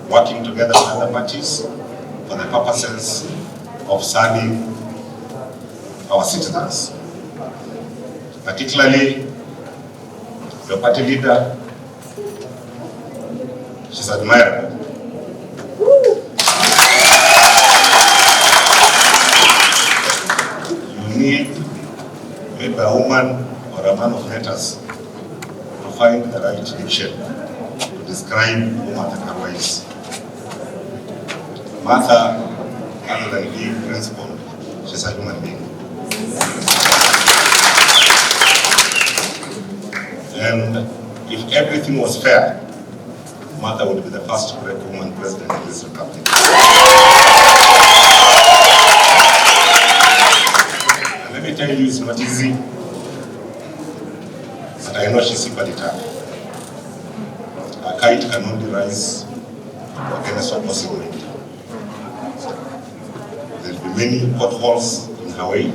working together with other parties for the purposes of serving our citizens. Particularly, your party leader, she's admirable. You need maybe a woman or a man of letters to find the right diction to describe who Martha Karua is. Martha, other than being principled, she's a human being. And if everything was fair, Martha would be the first great woman president in this republic. And let me tell you, it's not easy, but I know she's equally tough. A kite can only rise against opposing wind. There will be many potholes in her way,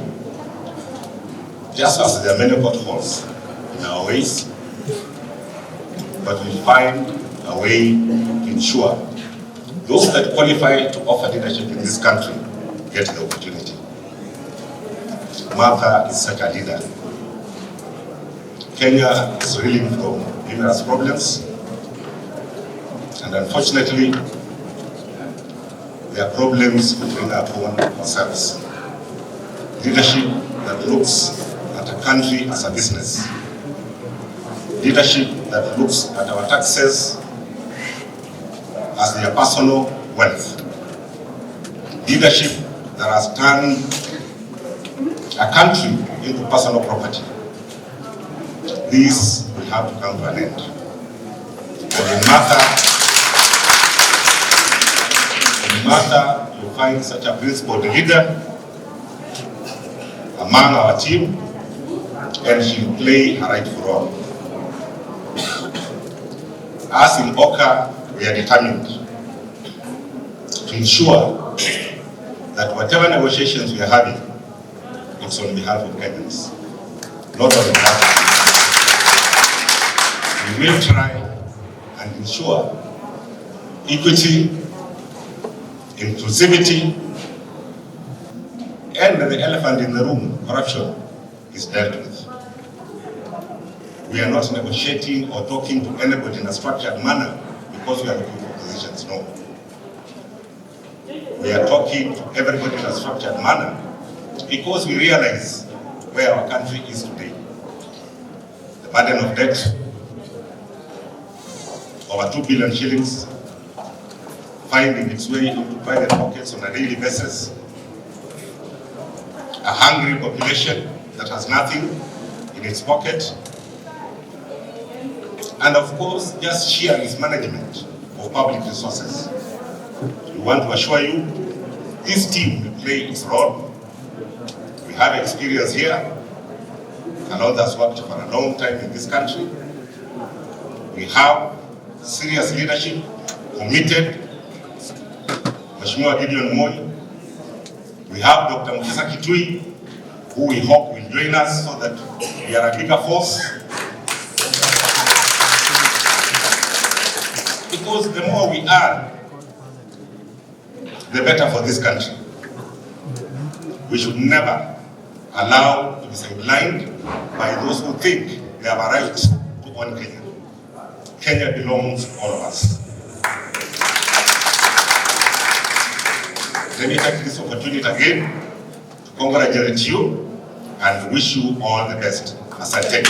just as there are many potholes in our ways, but we find a way to ensure those that qualify to offer leadership in this country get the opportunity. Martha is such a leader. Kenya is reeling from numerous problems, and unfortunately, there are problems we bring upon ourselves. Leadership that looks at a country as a business. Leadership that looks at our taxes as their personal wealth. Leadership that has turned a country into personal property. This will have to come to an end. And in Martha, you find such a principled leader among our team, and she'll play her rightful role. As in Oka, we are determined to ensure that whatever negotiations we are having, it's on behalf of Kenyans, not on behalf of we will try and ensure equity, inclusivity, and the elephant in the room, corruption, is dealt with. We are not negotiating or talking to anybody in a structured manner because we are looking for positions, no. We are talking to everybody in a structured manner because we realize where our country is today. The burden of debt, over 2 billion shillings, finding its way into private pockets on a daily basis. A hungry population that has nothing in its pocket. And of course, just sheer mismanagement of public resources. We want to assure you, this team will play its role. We have experience here. Alon has worked for a long time in this country. We have serious leadership, committed. Mheshimiwa Gideon Moi. We have Dr. Mukisa Kitui, who we hope will join us so that we are a bigger force. Because the more we are, the better for this country. We should never allow to be sidelined by those who think they have a right to own Kenya. Kenya belongs to all of us. Let me take this opportunity again to congratulate you and wish you all the best. Asante.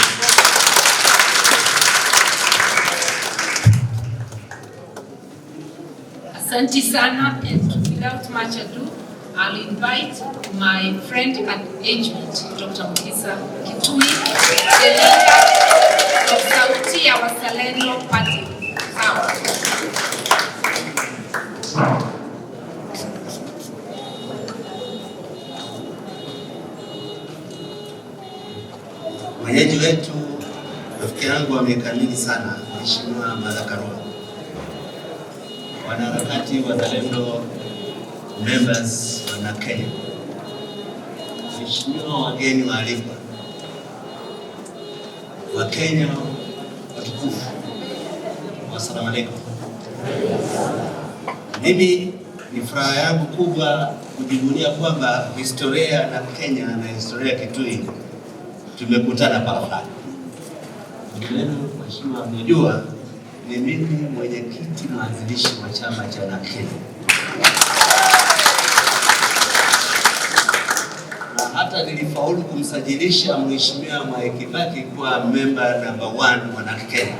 Asante sana, and without much ado, I'll invite my friend at age-mate, Dr. Mukisa Kitui, the leader of Sauti ya Wazalendo Party. Mwenyeji wetu, rafiki yangu wa miaka mingi sana, Mheshimiwa Martha Karua, wanaharakati wazalendo, members wana Kenya, Mheshimiwa wageni waalikwa, wa Kenya watukufu, wassalamu alaikum. Mimi ni furaha yangu kubwa kujivunia kwamba historia na Kenya na historia ya Kitui tumekutana pala. Ndio Mheshimiwa mnajua ni mimi mwenyekiti mwanzilishi wa chama cha NARC Kenya. Na hata nilifaulu kumsajilisha Mheshimiwa Mwai Kibaki kuwa member number 1 wa NARC Kenya.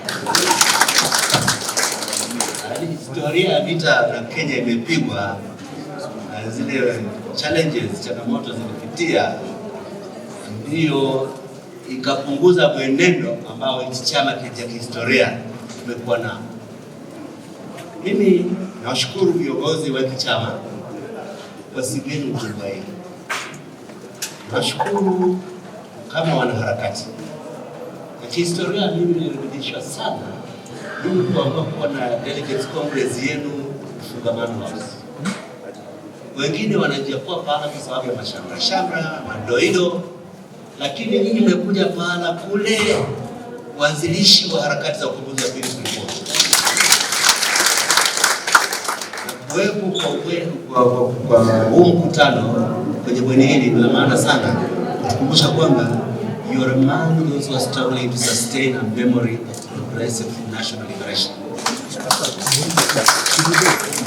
Historia ya vita na Kenya imepigwa na zile challenges, changamoto zilipitia, ndio ikapunguza mwenendo ambao hichi chama cha kihistoria tumekuwa nao. Mimi nawashukuru viongozi wa chama kwa sigeni kubwa hii. Nashukuru kama wanaharakati. Na kihistoria mimi nilirudishwa sana mimi kuwa na delegates congress yenu Fungamano House. Wengine wanajiapua pahala kwa sababu ya mashamba, madoido, lakini nyinyi mmekuja pahala kule waanzilishi wa harakati za ukombozi wa pili tulikuwa. Kuwepo kwa huu mkutano kwenye bweni hili ni maana sana kutukumbusha kwamba you are among those who are struggling to sustain a memory of progressive national liberation.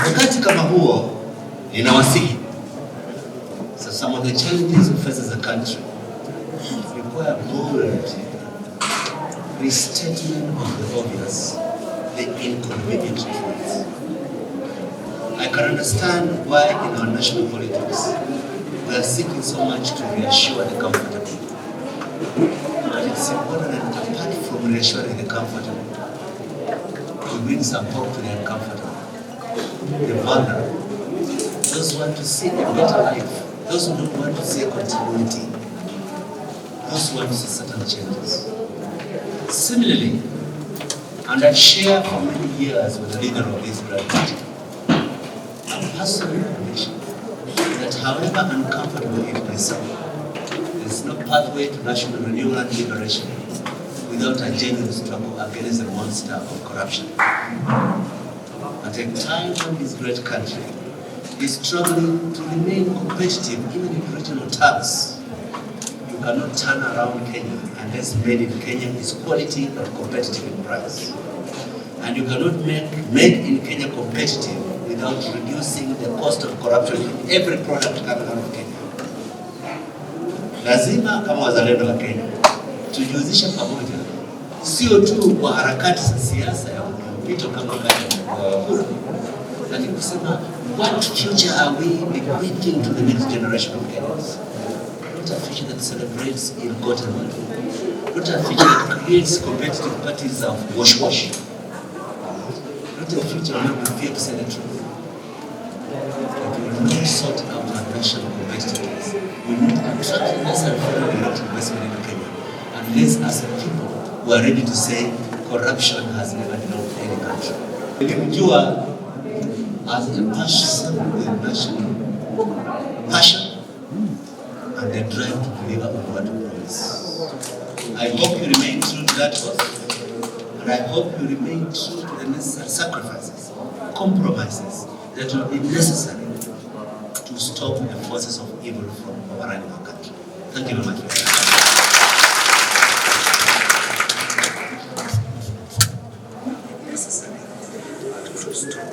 Wakati kama huo ninawasihi, so some of the challenges we face as a country require bold restatement of the obvious, the inconvenient truths. I can understand why in our national politics we are seeking so much to reassure the comfortable. But it's important that apart from reassuring the comfortable, we bring some hope to the uncomfortable, the vulnerable, those who want to see a better life, those who don't want to see a continuity, those who want to see certain changes. Similarly, and I share for many years with the leader of this great party, a personal conviction that however uncomfortable it may sound, there is no pathway to national renewal and liberation without a genuine struggle against the monster of corruption. At a time when this great country is struggling to remain competitive even in regional terms, you cannot turn around Kenya unless made in Kenya is quality and competitive in price. And you cannot make made in Kenya competitive without reducing the cost of corruption in every product coming out of Kenya. Lazima kama wazalendo wa Kenya tujihusishe pamoja, sio tu kwa harakati za siasa ya mpito kama kura, lakini kusema what future are we bequeathing to the next generation of Kenyans? Not a future that celebrates ill-gotten money, not a future that creates competitive parties of wash-wash, not a future where we fear to say the truth. But we will not sort out our national competitiveness. We will not attract necessary foreign direct investment in Kenya unless as a people who are ready to say corruption has never known any country. Nilimjua as a person with national passion and the drive to deliver on what we promise. I hope you remain true to that cause, and I hope you remain true to the necessary sacrifices, compromises that will be necessary to stop the forces of evil from overrunning our country. Thank you very much.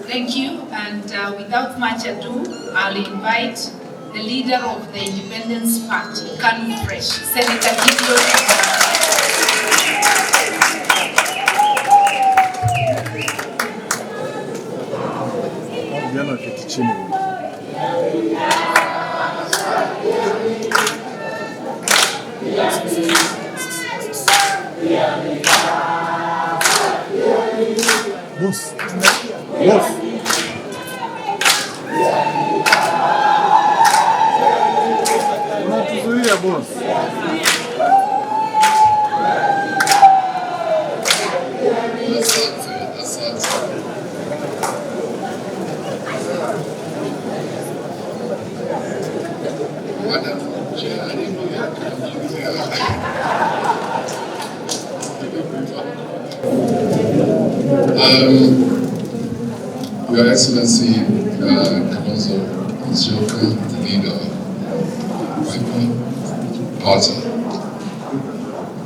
Thank you, and without much ado, I'll invite the leader of the Independence Party, KANU Fresh, Senator Gideon. Boss. Boss. Unatuzuia boss. Asante. Your Excellency, Kalonzo Musyoka, the leader of my party,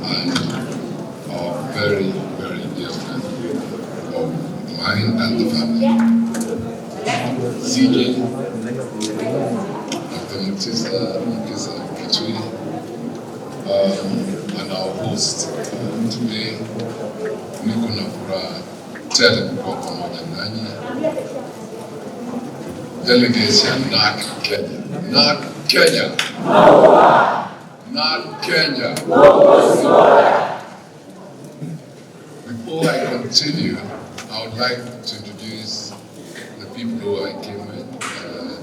and our very, very dear friend of mine and the family, CJ, Dr. Mukisa Kitui, and our host today, niko na furaha tele kuwa pamoja nanyi. Delegates ya NARC Kenya. NARC Kenya. NARC Kenya. Before I continue, I would like to introduce the people who I came with.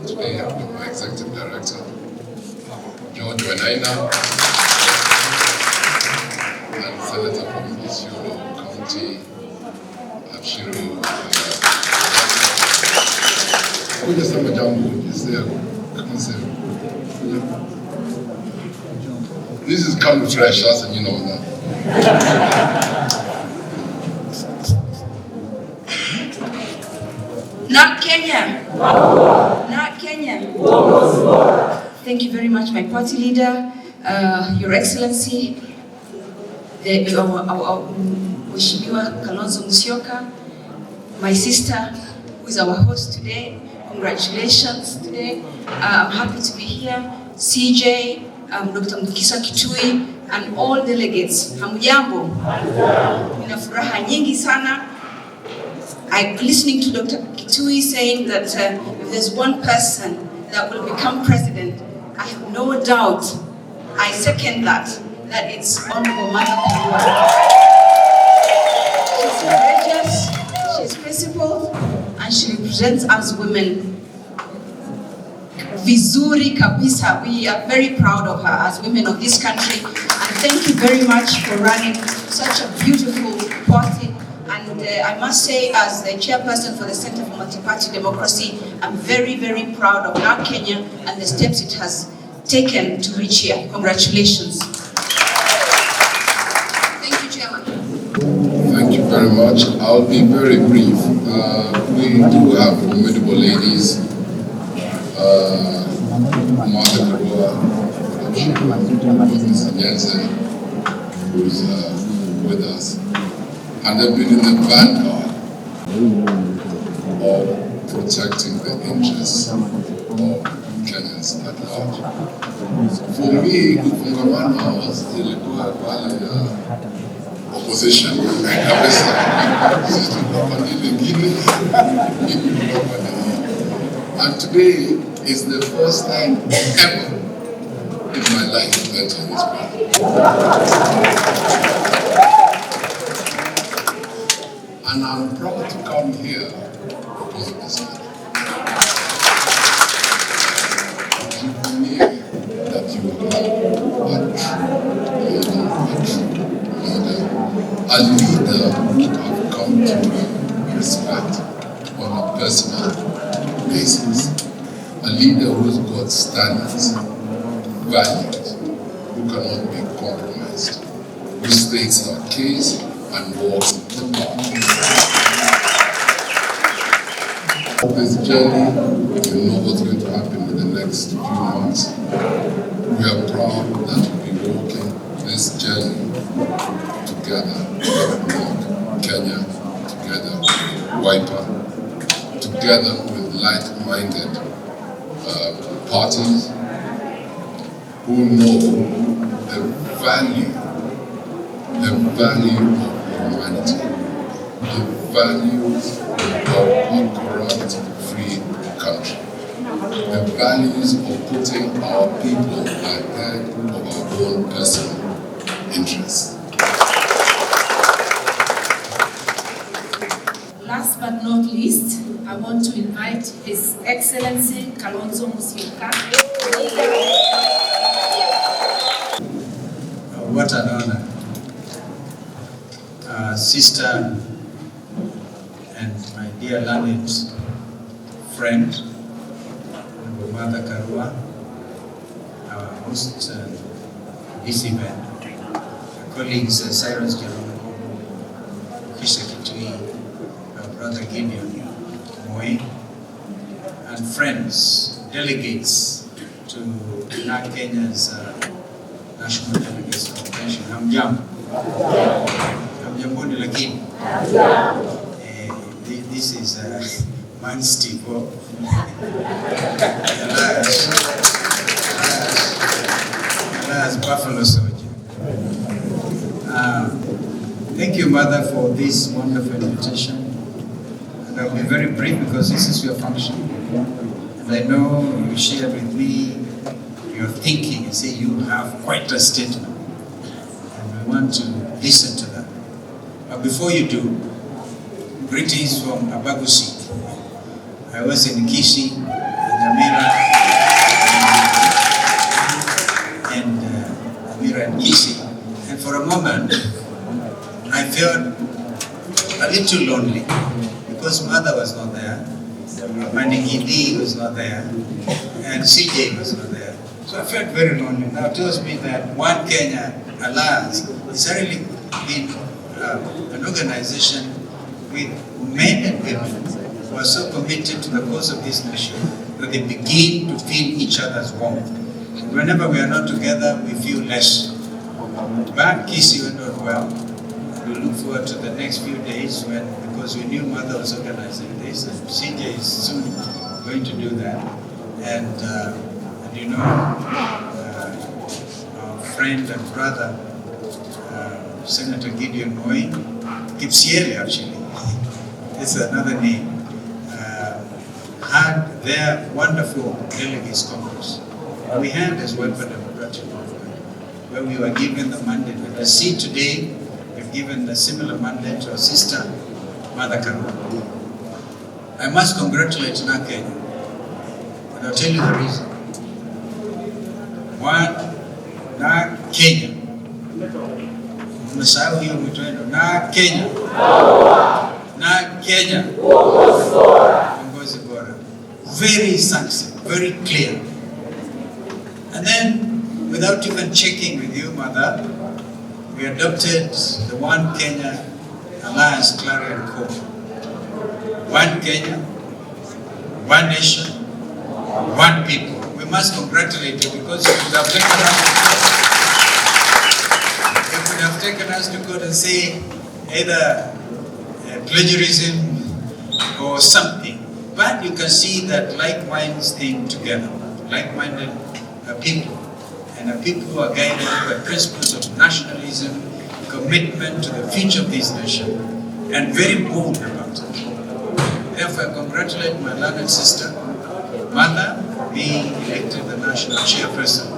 Today I've got my Executive Director, George Wanaina, and Senator from Isiolo County, Abshiru. Kuja sema jambo, is there? Come and say. This is KANU Fresh, and you know that. NARC Kenya. NARC Kenya. Thank you very much, my party leader, Your Excellency, Mheshimiwa Kalonzo Musyoka, my sister, who is our host today. Congratulations today. I'm happy to be here. CJ, Dr. Mukisa Kitui, and all delegates. Hamujambo. Nina furaha nyingi sana. I'm listening to Dr. Kitui saying that if there's one person that will become president, I have no doubt, I second that it's Honorable Mother Karua. She's courageous, she's principled, and she represents us women vizuri kabisa. We are very proud of her as women of this country, and thank you very much for running such a beautiful party. And I must say, as the chairperson for the Center for Multi-Party Democracy, I'm very, very proud of NARC Kenya and the steps it has taken to reach here. Congratulations. Thank you, Chairman. Thank you very much. I'll be very brief. We do have formidable ladies. Martha Karua, Mrs. Jensen, who's with us. And they've been in the vanguard of protecting the interests of Kenyans at large. For me, kongamano ilikuwa pale opposition kabisa. Sisi tulikuwa pande lingine, tulikuwa pande hii. And today is the first time ever in my life to enter this party. And I'm proud to come here because of this man. You believe that you have a true leader, a leader who have come to respect on a personal basis, a leader who's got standards, values, who cannot be compromised, who states our case and walks the path. This journey, you know what's going to happen in the next few months. We are proud that we'll be walking this journey together with NARC Kenya, together with Wiper, together with like-minded parties who know the value of humanity, the values of a corrupt-free country, the values of putting our people ahead of our own personal interests. Last but not least, I want to invite His Excellency Kalonzo Musyoka. What an honor. Sister and my dear learned friend, Mother Karua, our host this event, colleagues Cyrus Jerome, Kisha Kitui, Brother Gideon Moe, and friends, delegates to NARC Kenya's National Delegates Convention. Hamjambo. Hamjamboni lakini. This is Man Steve. Alas, Buffalo Soldier. Thank you, Mother, for this wonderful invitation. And I'll be very brief because this is your function. And I know you shared with me your thinking. You say you have quite a statement. And we want to listen to that. But before you do, greetings from Abagusi. I was in Kishi, Nyamira, and Kishi. And for a moment, I felt a little lonely because Mother was not there, Maningidi was not there, and CJ was not there. So I felt very lonely. Now it tells me that One Kenya Alliance is really been an organization with men and women who are so committed to the cause of this nation that they begin to feel each other's warmth. And whenever we are not together, we feel less. But Kisi went on well. We look forward to the next few days because we knew Mother was organizing this, and CJ is soon going to do that. And you know, our friend and brother, Senator Gideon Moi, Kipsiele actually, it's another name, had their wonderful delegates congress. We had as well for democratic movement, where we were given the mandate. With the seat today, we've given a similar mandate to our sister, Mother Karua. I must congratulate NARC Kenya, and I'll tell you the reason. One, NARC Kenya. Umesahau hiyo mwito wenu. NARC Kenya. NARC Kenya. Uongozi bora. Very succinct, very clear. And then, without even checking with you, Mother, we adopted the One Kenya Alliance Clarion Call. One Kenya, one nation, one people. We must congratulate you because it would have taken us to court and say either plagiarism or something. But you can see that like minds think together, like-minded people, and people who are guided by principles of nationalism, commitment to the future of this nation, and very bold about it. Therefore, I congratulate my learned sister, Mother, for being elected the national chairperson.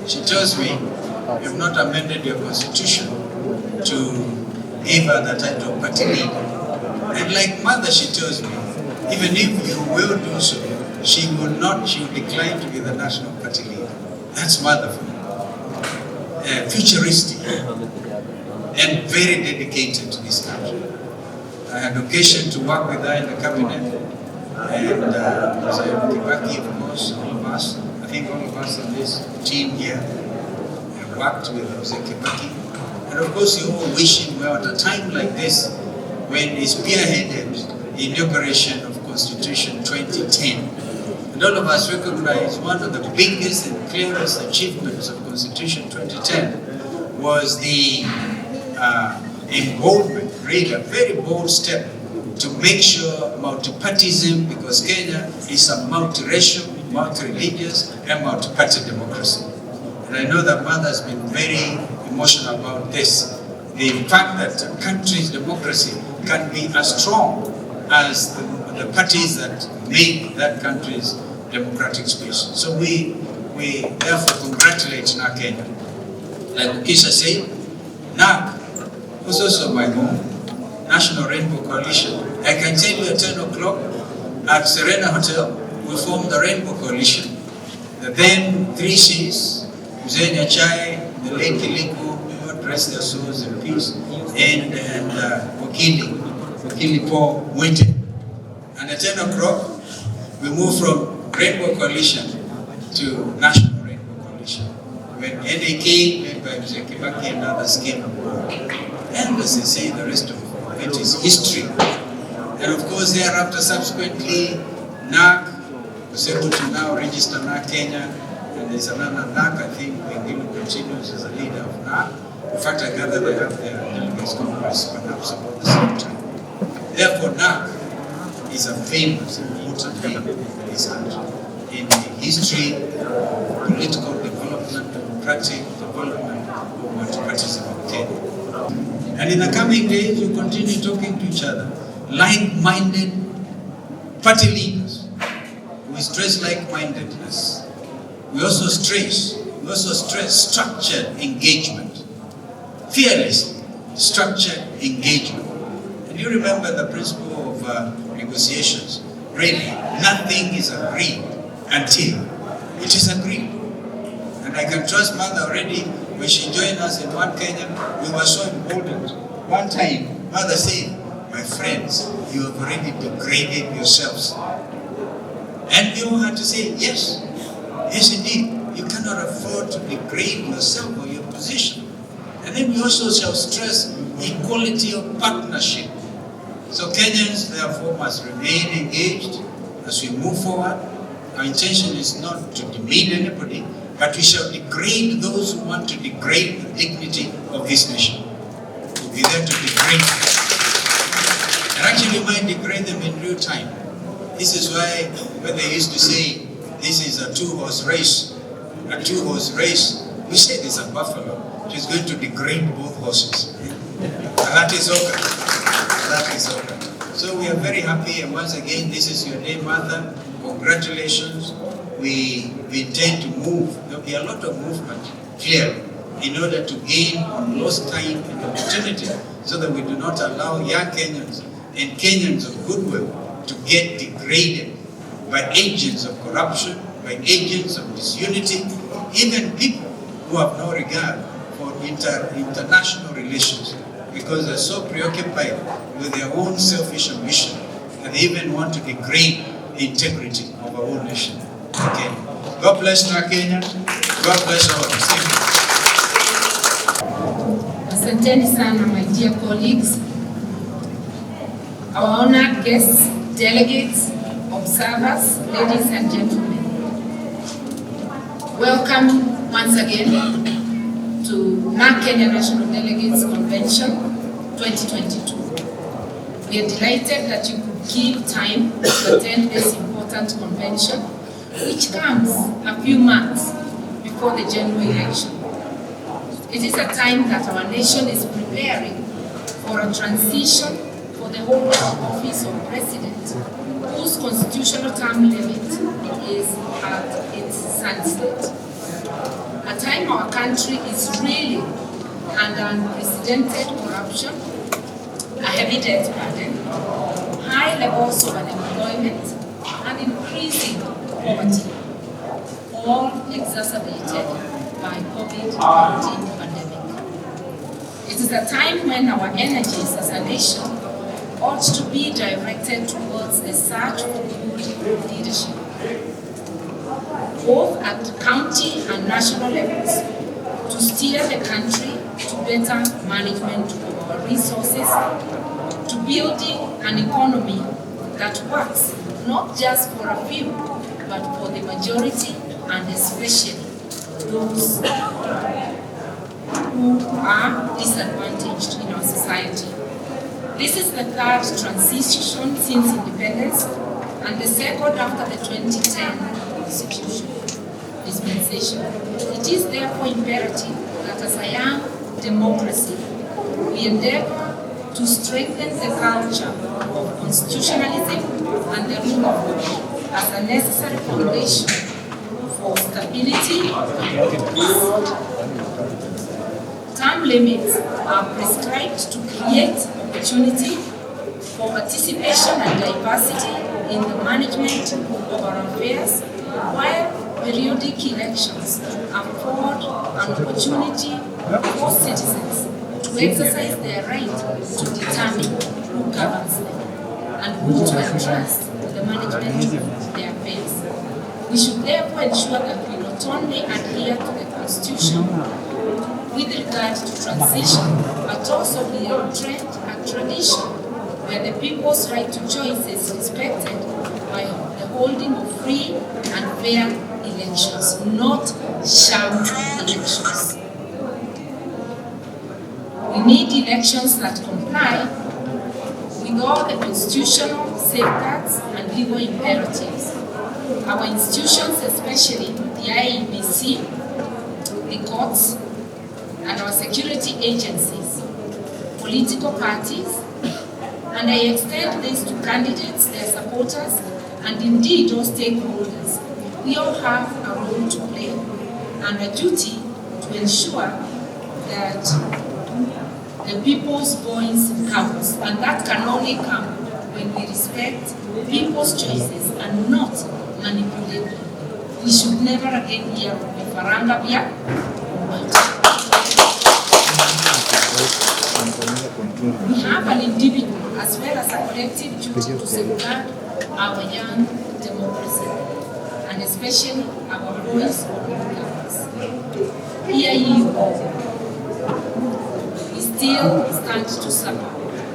She tells me, you have not amended your constitution to give her the title of party leader. And like Mother, she tells me, even if you will do so, she will decline to be the national party leader. That's Mother for me. Futuristic and very dedicated to this country. I had occasion to work with her in the cabinet, and Kibaki, of course, all of us, I think all of us in this team here, have worked with Kibaki. And of course, you all wish him well at a time like this, when he spearheaded the inauguration of Constitution 2010. And all of us recognize one of the biggest and clearest achievements of Constitution 2010 was the emboldenment, really a very bold step to make sure multi-partyism, because Kenya is a multiracial, multi-religious, and multi-party democracy. And I know that Mother has been very emotional about this. The fact that a country's democracy can be as strong as the parties that make that country's democratic space. So we therefore congratulate NARC Kenya. Like Ukisha said, NARC was also my home, National Rainbow Coalition. I can tell you at 10 o'clock at Serena Hotel, we formed the Rainbow Coalition. The then three C's, Mzee Nyachai, the late Kiliku, God rest their souls in peace, and Wakili Paul Winter. And at 10 o'clock, we moved from Rainbow Coalition to National Rainbow Coalition. When NAK, led by Mzee Kibaki and others, came aboard. And as they say, the rest of it is history. And of course, thereafter, subsequently, NARC was able to now register NARC Kenya, and there's another NARC, I think, Wengine continues as a leader of NARC. In fact, I gather they have their delegates congress perhaps about the same time. Therefore, NARC is a famous and important name in this country, in the history, political development, democratic development of multipartyism of Kenya. And in the coming days, we continue talking to each other, like-minded party leaders. We stress like-mindedness. We also stress structured engagement, fearless structured engagement. And you remember the principle of negotiations. Really, nothing is agreed until it is agreed. And I can trust Mother already. When she joined us in One Kenya, we were so emboldened. One time, Mother said, my friends, you have already degraded yourselves. And you had to say, yes, yes indeed. You cannot afford to degrade yourself or your position. And then we also shall stress equality of partnership. So Kenyans, therefore, must remain engaged as we move forward. Our intention is not to demean anybody, but we shall degrade those who want to degrade the dignity of this nation. We'll be there to degrade them. And actually, we might degrade them in real time. This is why when they used to say, this is a two-horse race, we say there's a buffalo, which is going to degrade both horses. And that is okay. That is okay. So we are very happy, and once again, this is your day, Martha. Congratulations. We intend to move. There will be a lot of movement, clearly, in order to gain on lost time and opportunity, so that we do not allow young Kenyans and Kenyans of goodwill to get degraded by agents of corruption, by agents of disunity, even people who have no regard for international relations, because they're so preoccupied with their own selfish ambition that they even want to degrade the integrity of our own nation. Okay. God bless NARC Kenya. God bless our nation. Asanteni sana, my dear colleagues, our honored guests, delegates, observers, ladies and gentlemen. Welcome once again to NARC Kenya National Delegates Convention 2022. We are delighted that you could give time to attend this important convention, which comes a few months before the general election. It is a time that our nation is preparing for a transition for the whole office of president, whose constitutional term limit is at its sunset. A time our country is really under unprecedented corruption, a heavy debt burden, high levels of unemployment, and increasing poverty, all exacerbated by COVID-19 pandemic. It is a time when our energies as a nation ought to be directed towards the search for good leadership, both at county and national levels, to steer the country to better management of our resources, to building an economy that works not just for a few, but for the majority, and especially those who are disadvantaged in our society. This is the third transition since independence, and the second after the 2010 Constitution dispensation. It is therefore imperative that as a young democracy, we endeavor to strengthen the culture of constitutionalism and the rule of law as a necessary foundation for stability and progress. Term limits are prescribed to create opportunity for participation and diversity in the management of our affairs, while periodic elections afford an opportunity for citizens to exercise their right to determine who governs them and who to entrust the management of their affairs. We should therefore ensure that we not only adhere to the Constitution with regard to transition, but also be on trend and tradition where the people's right to choice is respected by the holding of free and fair elections, not sham elections. We need elections that comply with all the constitutional safeguards and legal imperatives. Our institutions, especially the IEBC, the courts, and our security agencies, political parties, and I extend this to candidates, their supporters, and indeed all stakeholders. We all have a role to play and a duty to ensure that the people's voice counts, and that can only come when we respect people's choices and not manipulate them. We should never again hear of the faranga bia. We have an individual as well as a collective duty to safeguard our young democracy, and especially our voice of governance. Hear ye all. We still stand to suffer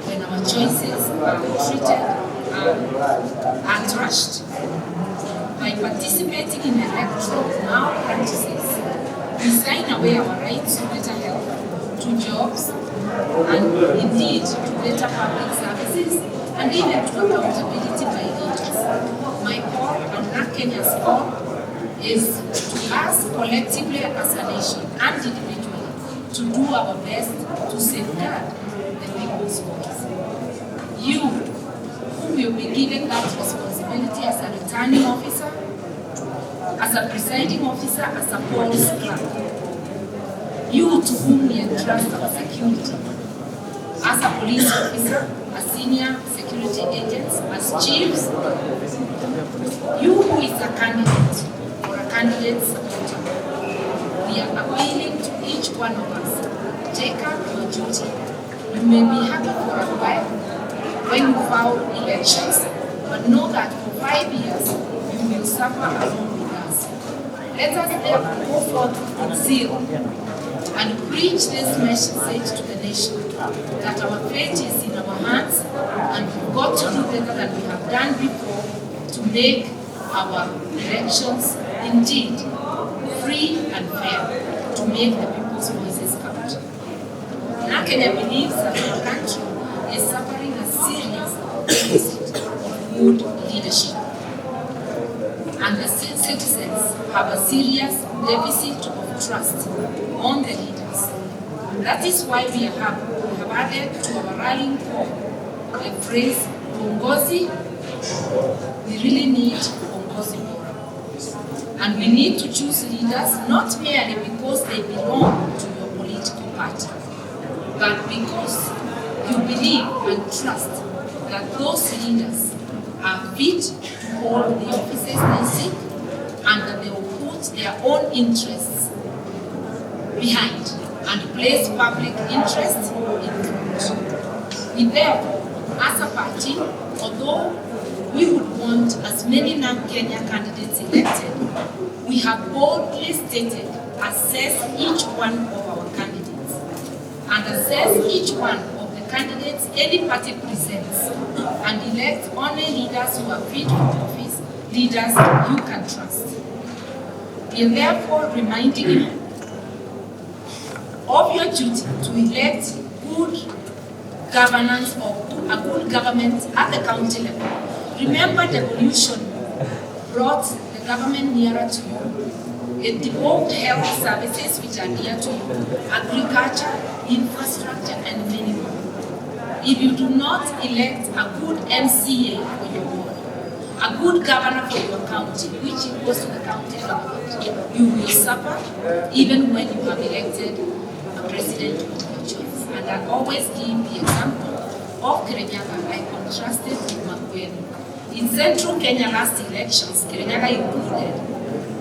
when our choices are treated are trashed. By participating in electoral malpractices, we sign away our rights to better health, to jobs, and indeed to better public services, and even to accountability by leaders. My call and NARC Kenya's call is to us collectively as a nation and individually to do our best to safeguard the people's voice. You, who will be given that responsibility as a returning officer, as a presiding officer, as a police clerk, you to whom we entrust our security, as a police officer, as senior security agents, as chiefs, you who is a candidate or a candidate supporter, we are appealing to each one of us, take up your duty. You may be happy for a while when you file elections, but know that for 5 years you will suffer along with us. Let us therefore go forth with zeal and preach this message to the nation that our fate is in our hands and we've got to do better than we have done before to make our elections indeed free and fair, to make the people's voices count. NARC Kenya believes that our country is suffering a serious deficit of good leadership, and the citizens have a serious deficit of trust on the leaders. That is why we have added to our rallying call the phrase "Uongozi." We really need Uongozi Bora, and we need to choose leaders not merely because they belong to your political party, but because you believe and trust that those leaders are fit to hold the offices they seek, and that they will put their own interests behind and place public interest in front. We therefore, as a party, although we would want as many NARC Kenya candidates elected, we have boldly stated, assess each one of our candidates, and assess each one of the candidates any party presents, and elect only leaders who are fit for office, leaders you can trust. We are therefore reminding you of your duty to elect good governance or a good government at the county level. Remember, devolution brought the government nearer to you. It devolved health services which are dear to you, agriculture, infrastructure, and many more. If you do not elect a good MCA for your ward, a good governor for your county, which goes to the county government, you will suffer even when you have elected a president of your choice. And I always give the example of Kirinyaga. I contrasted with Makueni. In Central Kenya last elections, Kirinyaga included,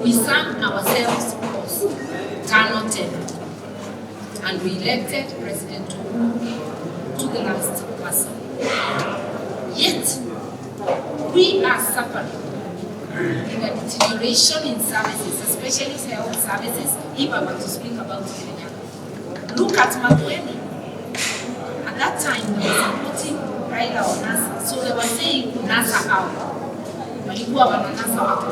we sang ourselves hoarse, Tano 10, and we elected President Uhuru to the last person. Yet, we are suffering in a deterioration in services, especially health services, if I were to speak about Kirinyaga. Look at Makueni. At that time, they were supporting Raila or NASA, so they were saying NASA out. Walikuwa wananasa watu.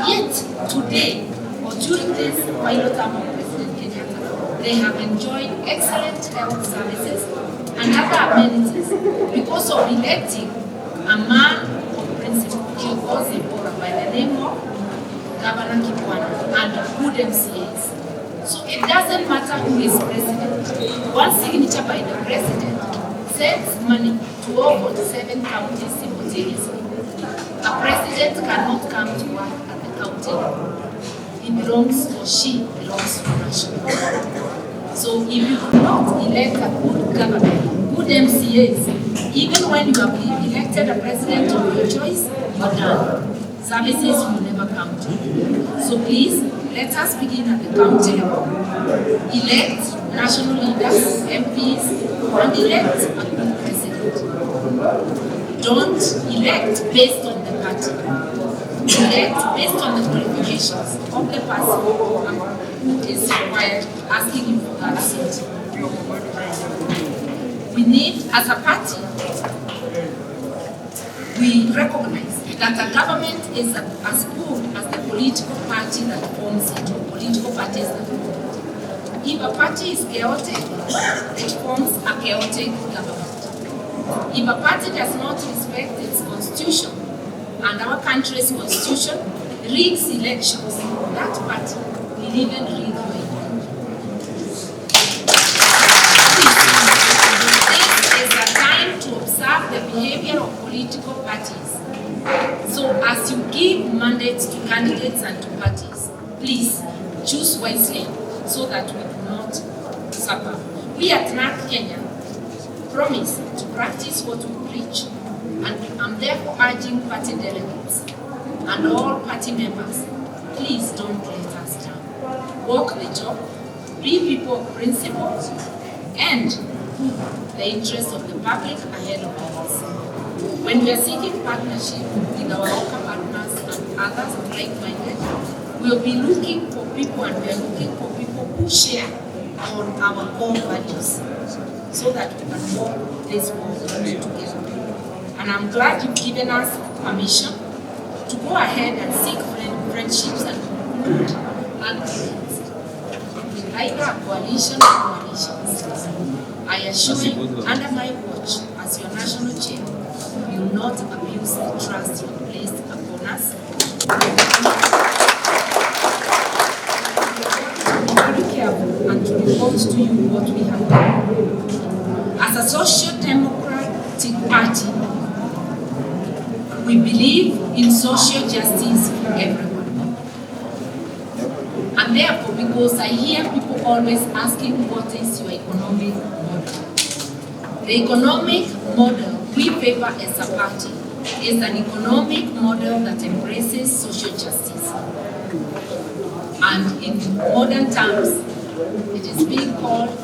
Yet, today, or during this pilot term of President Kenyatta, they have enjoyed excellent health services and other amenities because of electing a man of principle, Uongozi Bora, by the name of Governor Kibwana, and good MCAs. So it doesn't matter who is president. One signature by the president sends money to all 47 counties simultaneously. A president cannot come to work at the county level. He belongs, or she belongs to national. So if you do not elect a good government, good MCAs, even when you have elected a president of your choice, you're done. Services will never come to you. So please, let us begin at the county level. Elect national leaders, MPs, and elect a good president. Don't elect based on the party. Elect based on the qualifications of the person who is required asking you for that seat. we need, as a party, we recognize that a government is as good as the political party that forms it, or political parties that form it. If a party is chaotic, it forms a chaotic government. If a party does not respect its constitution and our country's constitution, rigs elections, that party will even rig your economy. This is a time to observe the behavior of political parties. So as you give mandates to candidates and to parties, please choose wisely so that we do not suffer. We at NARC Kenya promise to practice what we preach, and I'm therefore urging party delegates and all party members, please don't let us down. Walk the talk, be people of principles, and put the interests of the public ahead of others. When we are seeking partnership with our local partners and others like-minded, we'll be looking for people, and we are looking for people who share on our core values so that we can walk this road together. And I'm glad you've given us permission to go ahead and seek friendships and conclude agreements with either a coalition or coalitions. I assure you, under my watch as your national chair, we will not abuse the trust you placed upon us. Be very careful and to report to you what we have done. As a social-democratic party, we believe in social justice for everyone. And therefore, because I hear people always asking what is your economic model. The economic model we favor as a party is an economic model that embraces social justice. And in modern terms, it is being called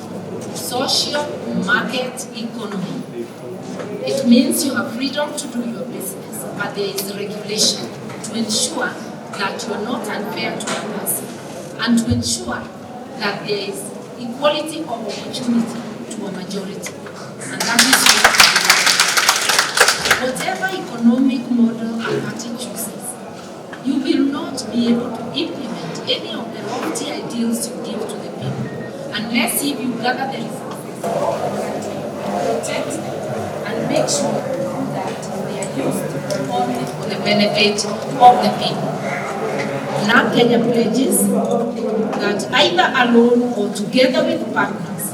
social market economy. It means you have freedom to do your business, but there is regulation to ensure that you are not unfair to others, and to ensure that there is equality of opportunity to a majority. And that is what whatever economic model a party chooses, you will not be able to implement any of the lofty ideals you give to the people unless if you gather the resources, protect and make sure that they are used only for the benefit of the people. NARC Kenya pledges that either alone or together with partners,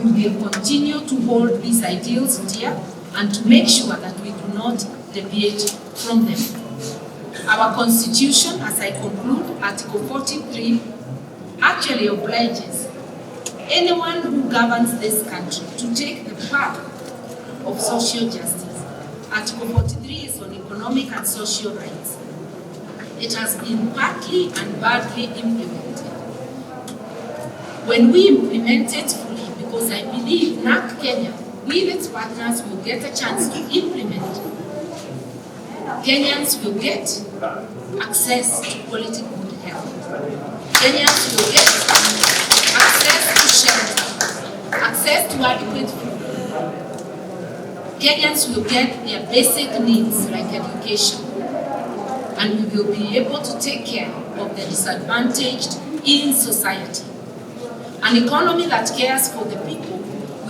we will continue to hold these ideals dear and to make sure that we do not deviate from them. Our constitution, as I conclude, Article 43, actually obliges anyone who governs this country to take the path of social justice. Article 43 is on economic and social rights. It has been partly and badly implemented. When we implement it fully, because I believe NARC Kenya, with its partners, will get a chance to implement, Kenyans will get access to quality good health. Kenyans will get access to shelter, access to adequate food. Kenyans will get their basic needs like education. And we will be able to take care of the disadvantaged in society. An economy that cares for the people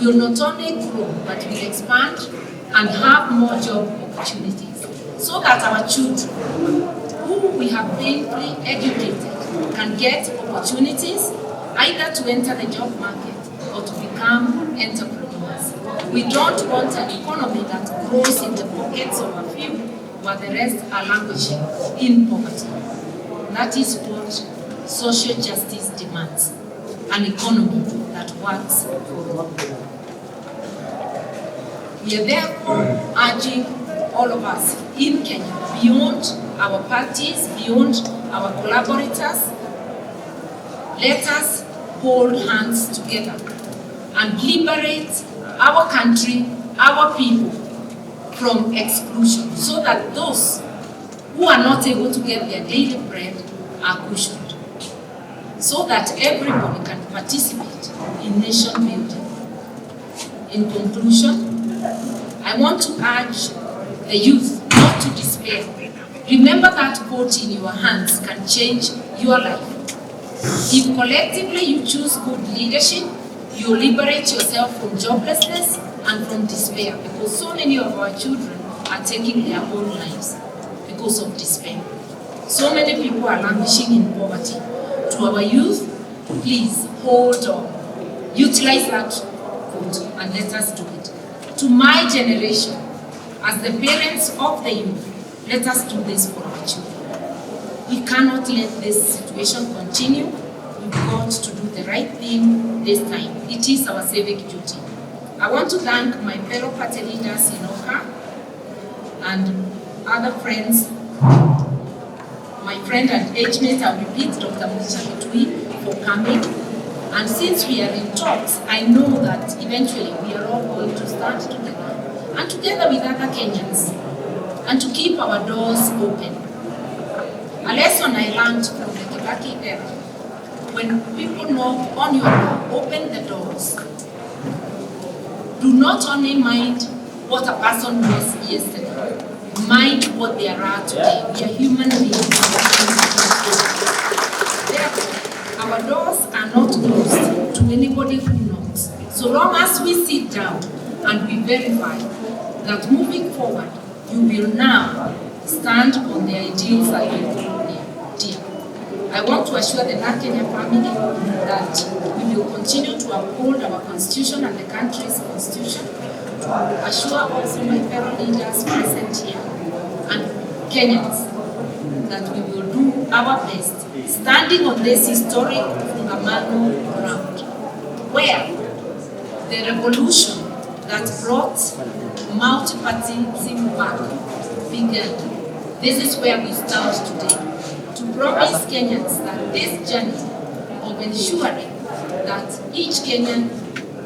will not only grow, but will expand and have more job opportunities, so that our children, who we have painfully educated, can get opportunities either to enter the job market or to become entrepreneurs. We don't want an economy that grows in the pockets of a few, while the rest are languishing in poverty. That is what social justice demands, an economy that works for all. We are therefore urging all of us in Kenya, beyond our parties, beyond our collaborators, let us hold hands together and liberate our country, our people, from exclusion, so that those who are not able to get their daily bread are cushioned, so that everybody can participate in nation building. In conclusion, I want to urge the youth not to despair. Remember that vote in your hands can change your life. If collectively you choose good leadership, you liberate yourself from joblessness and from despair, because so many of our children are taking their own lives because of despair. So many people are languishing in poverty. To our youth, please hold on. Utilize that vote and let us do it. To my generation, as the parents of the youth, let us do this for our children. We cannot let this situation continue. We've got to do the right thing this time. It is our civic duty. I want to thank my fellow party leaders in Oka and other friends, my friend and age mate, I'll repeat, Dr. Muchabitui, for coming. And since we are in talks, I know that eventually we are all going to stand together and together with other Kenyans and to keep our doors open. A lesson I learned from the Kibaki era: when people knock on your door, open the doors. Do not only mind what a person was yesterday, mind what they are today. We are human beings. Therefore, our doors are not closed to anybody who knocks. So long as we sit down and we verify that moving forward, you will now stand on the ideals that we hold dear. I want to assure the NARC Kenya family that we will continue to uphold our constitution and the country's constitution, to assure also my fellow leaders present here and Kenyans that we will do our best, standing on this historic Fungamano ground, where the revolution that brought multipartyism back began. This is where we stand today, to promise Kenyans that this journey of ensuring that each Kenyan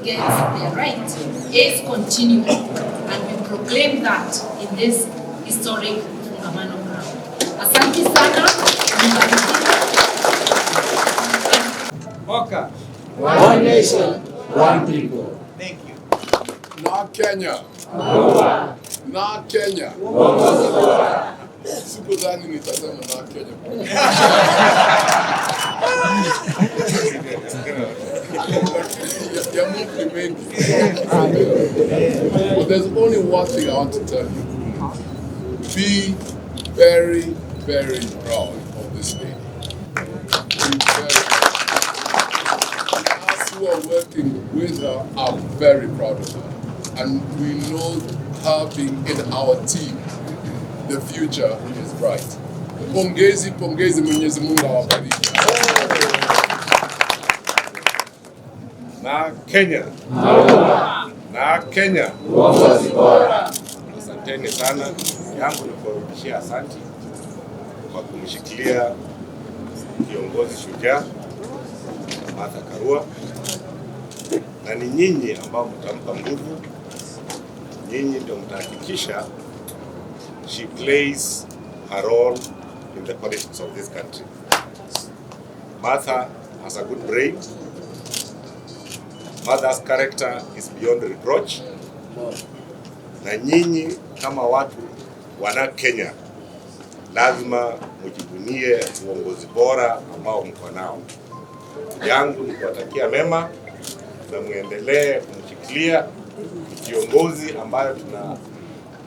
gets their right is continuing, and we proclaim that in this historic Fungamano ground. Asante sana. Oka. One nation, one people. Thank you. NARC Kenya. NARC Kenya. Sikudhani nitasema NARC Kenya. Ya Mungu mengi. But there's only one thing I want to tell you. Be very, very proud of this lady. Be very proud. Us who are working with her are very proud of her. And we know her being in our team, the future is bright. Pongezi, pongezi, Mwenyezi Mungu awabariki. NARC Kenya. NARC Kenya. Asanteni sana. Yangu ni kurudishia asanti kwa kumshikilia kiongozi shujaa Martha Karua, na ni nyinyi ambao mtampa nguvu. Nyinyi ndio mtahakikisha she plays her role in the politics of this country. Martha has a good brain. Martha's character is beyond reproach. Na nyinyi kama watu wana Kenya lazima mjivunie uongozi bora ambao mko nao. Yangu ni kuwatakia mema na muendelee kumshikilia kiongozi ambayo tuna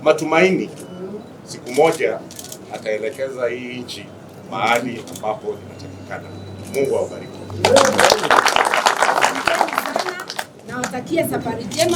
matumaini siku moja ataelekeza hii nchi mahali ambapo inatakikana. Mungu awabariki. Nawatakia safari njema.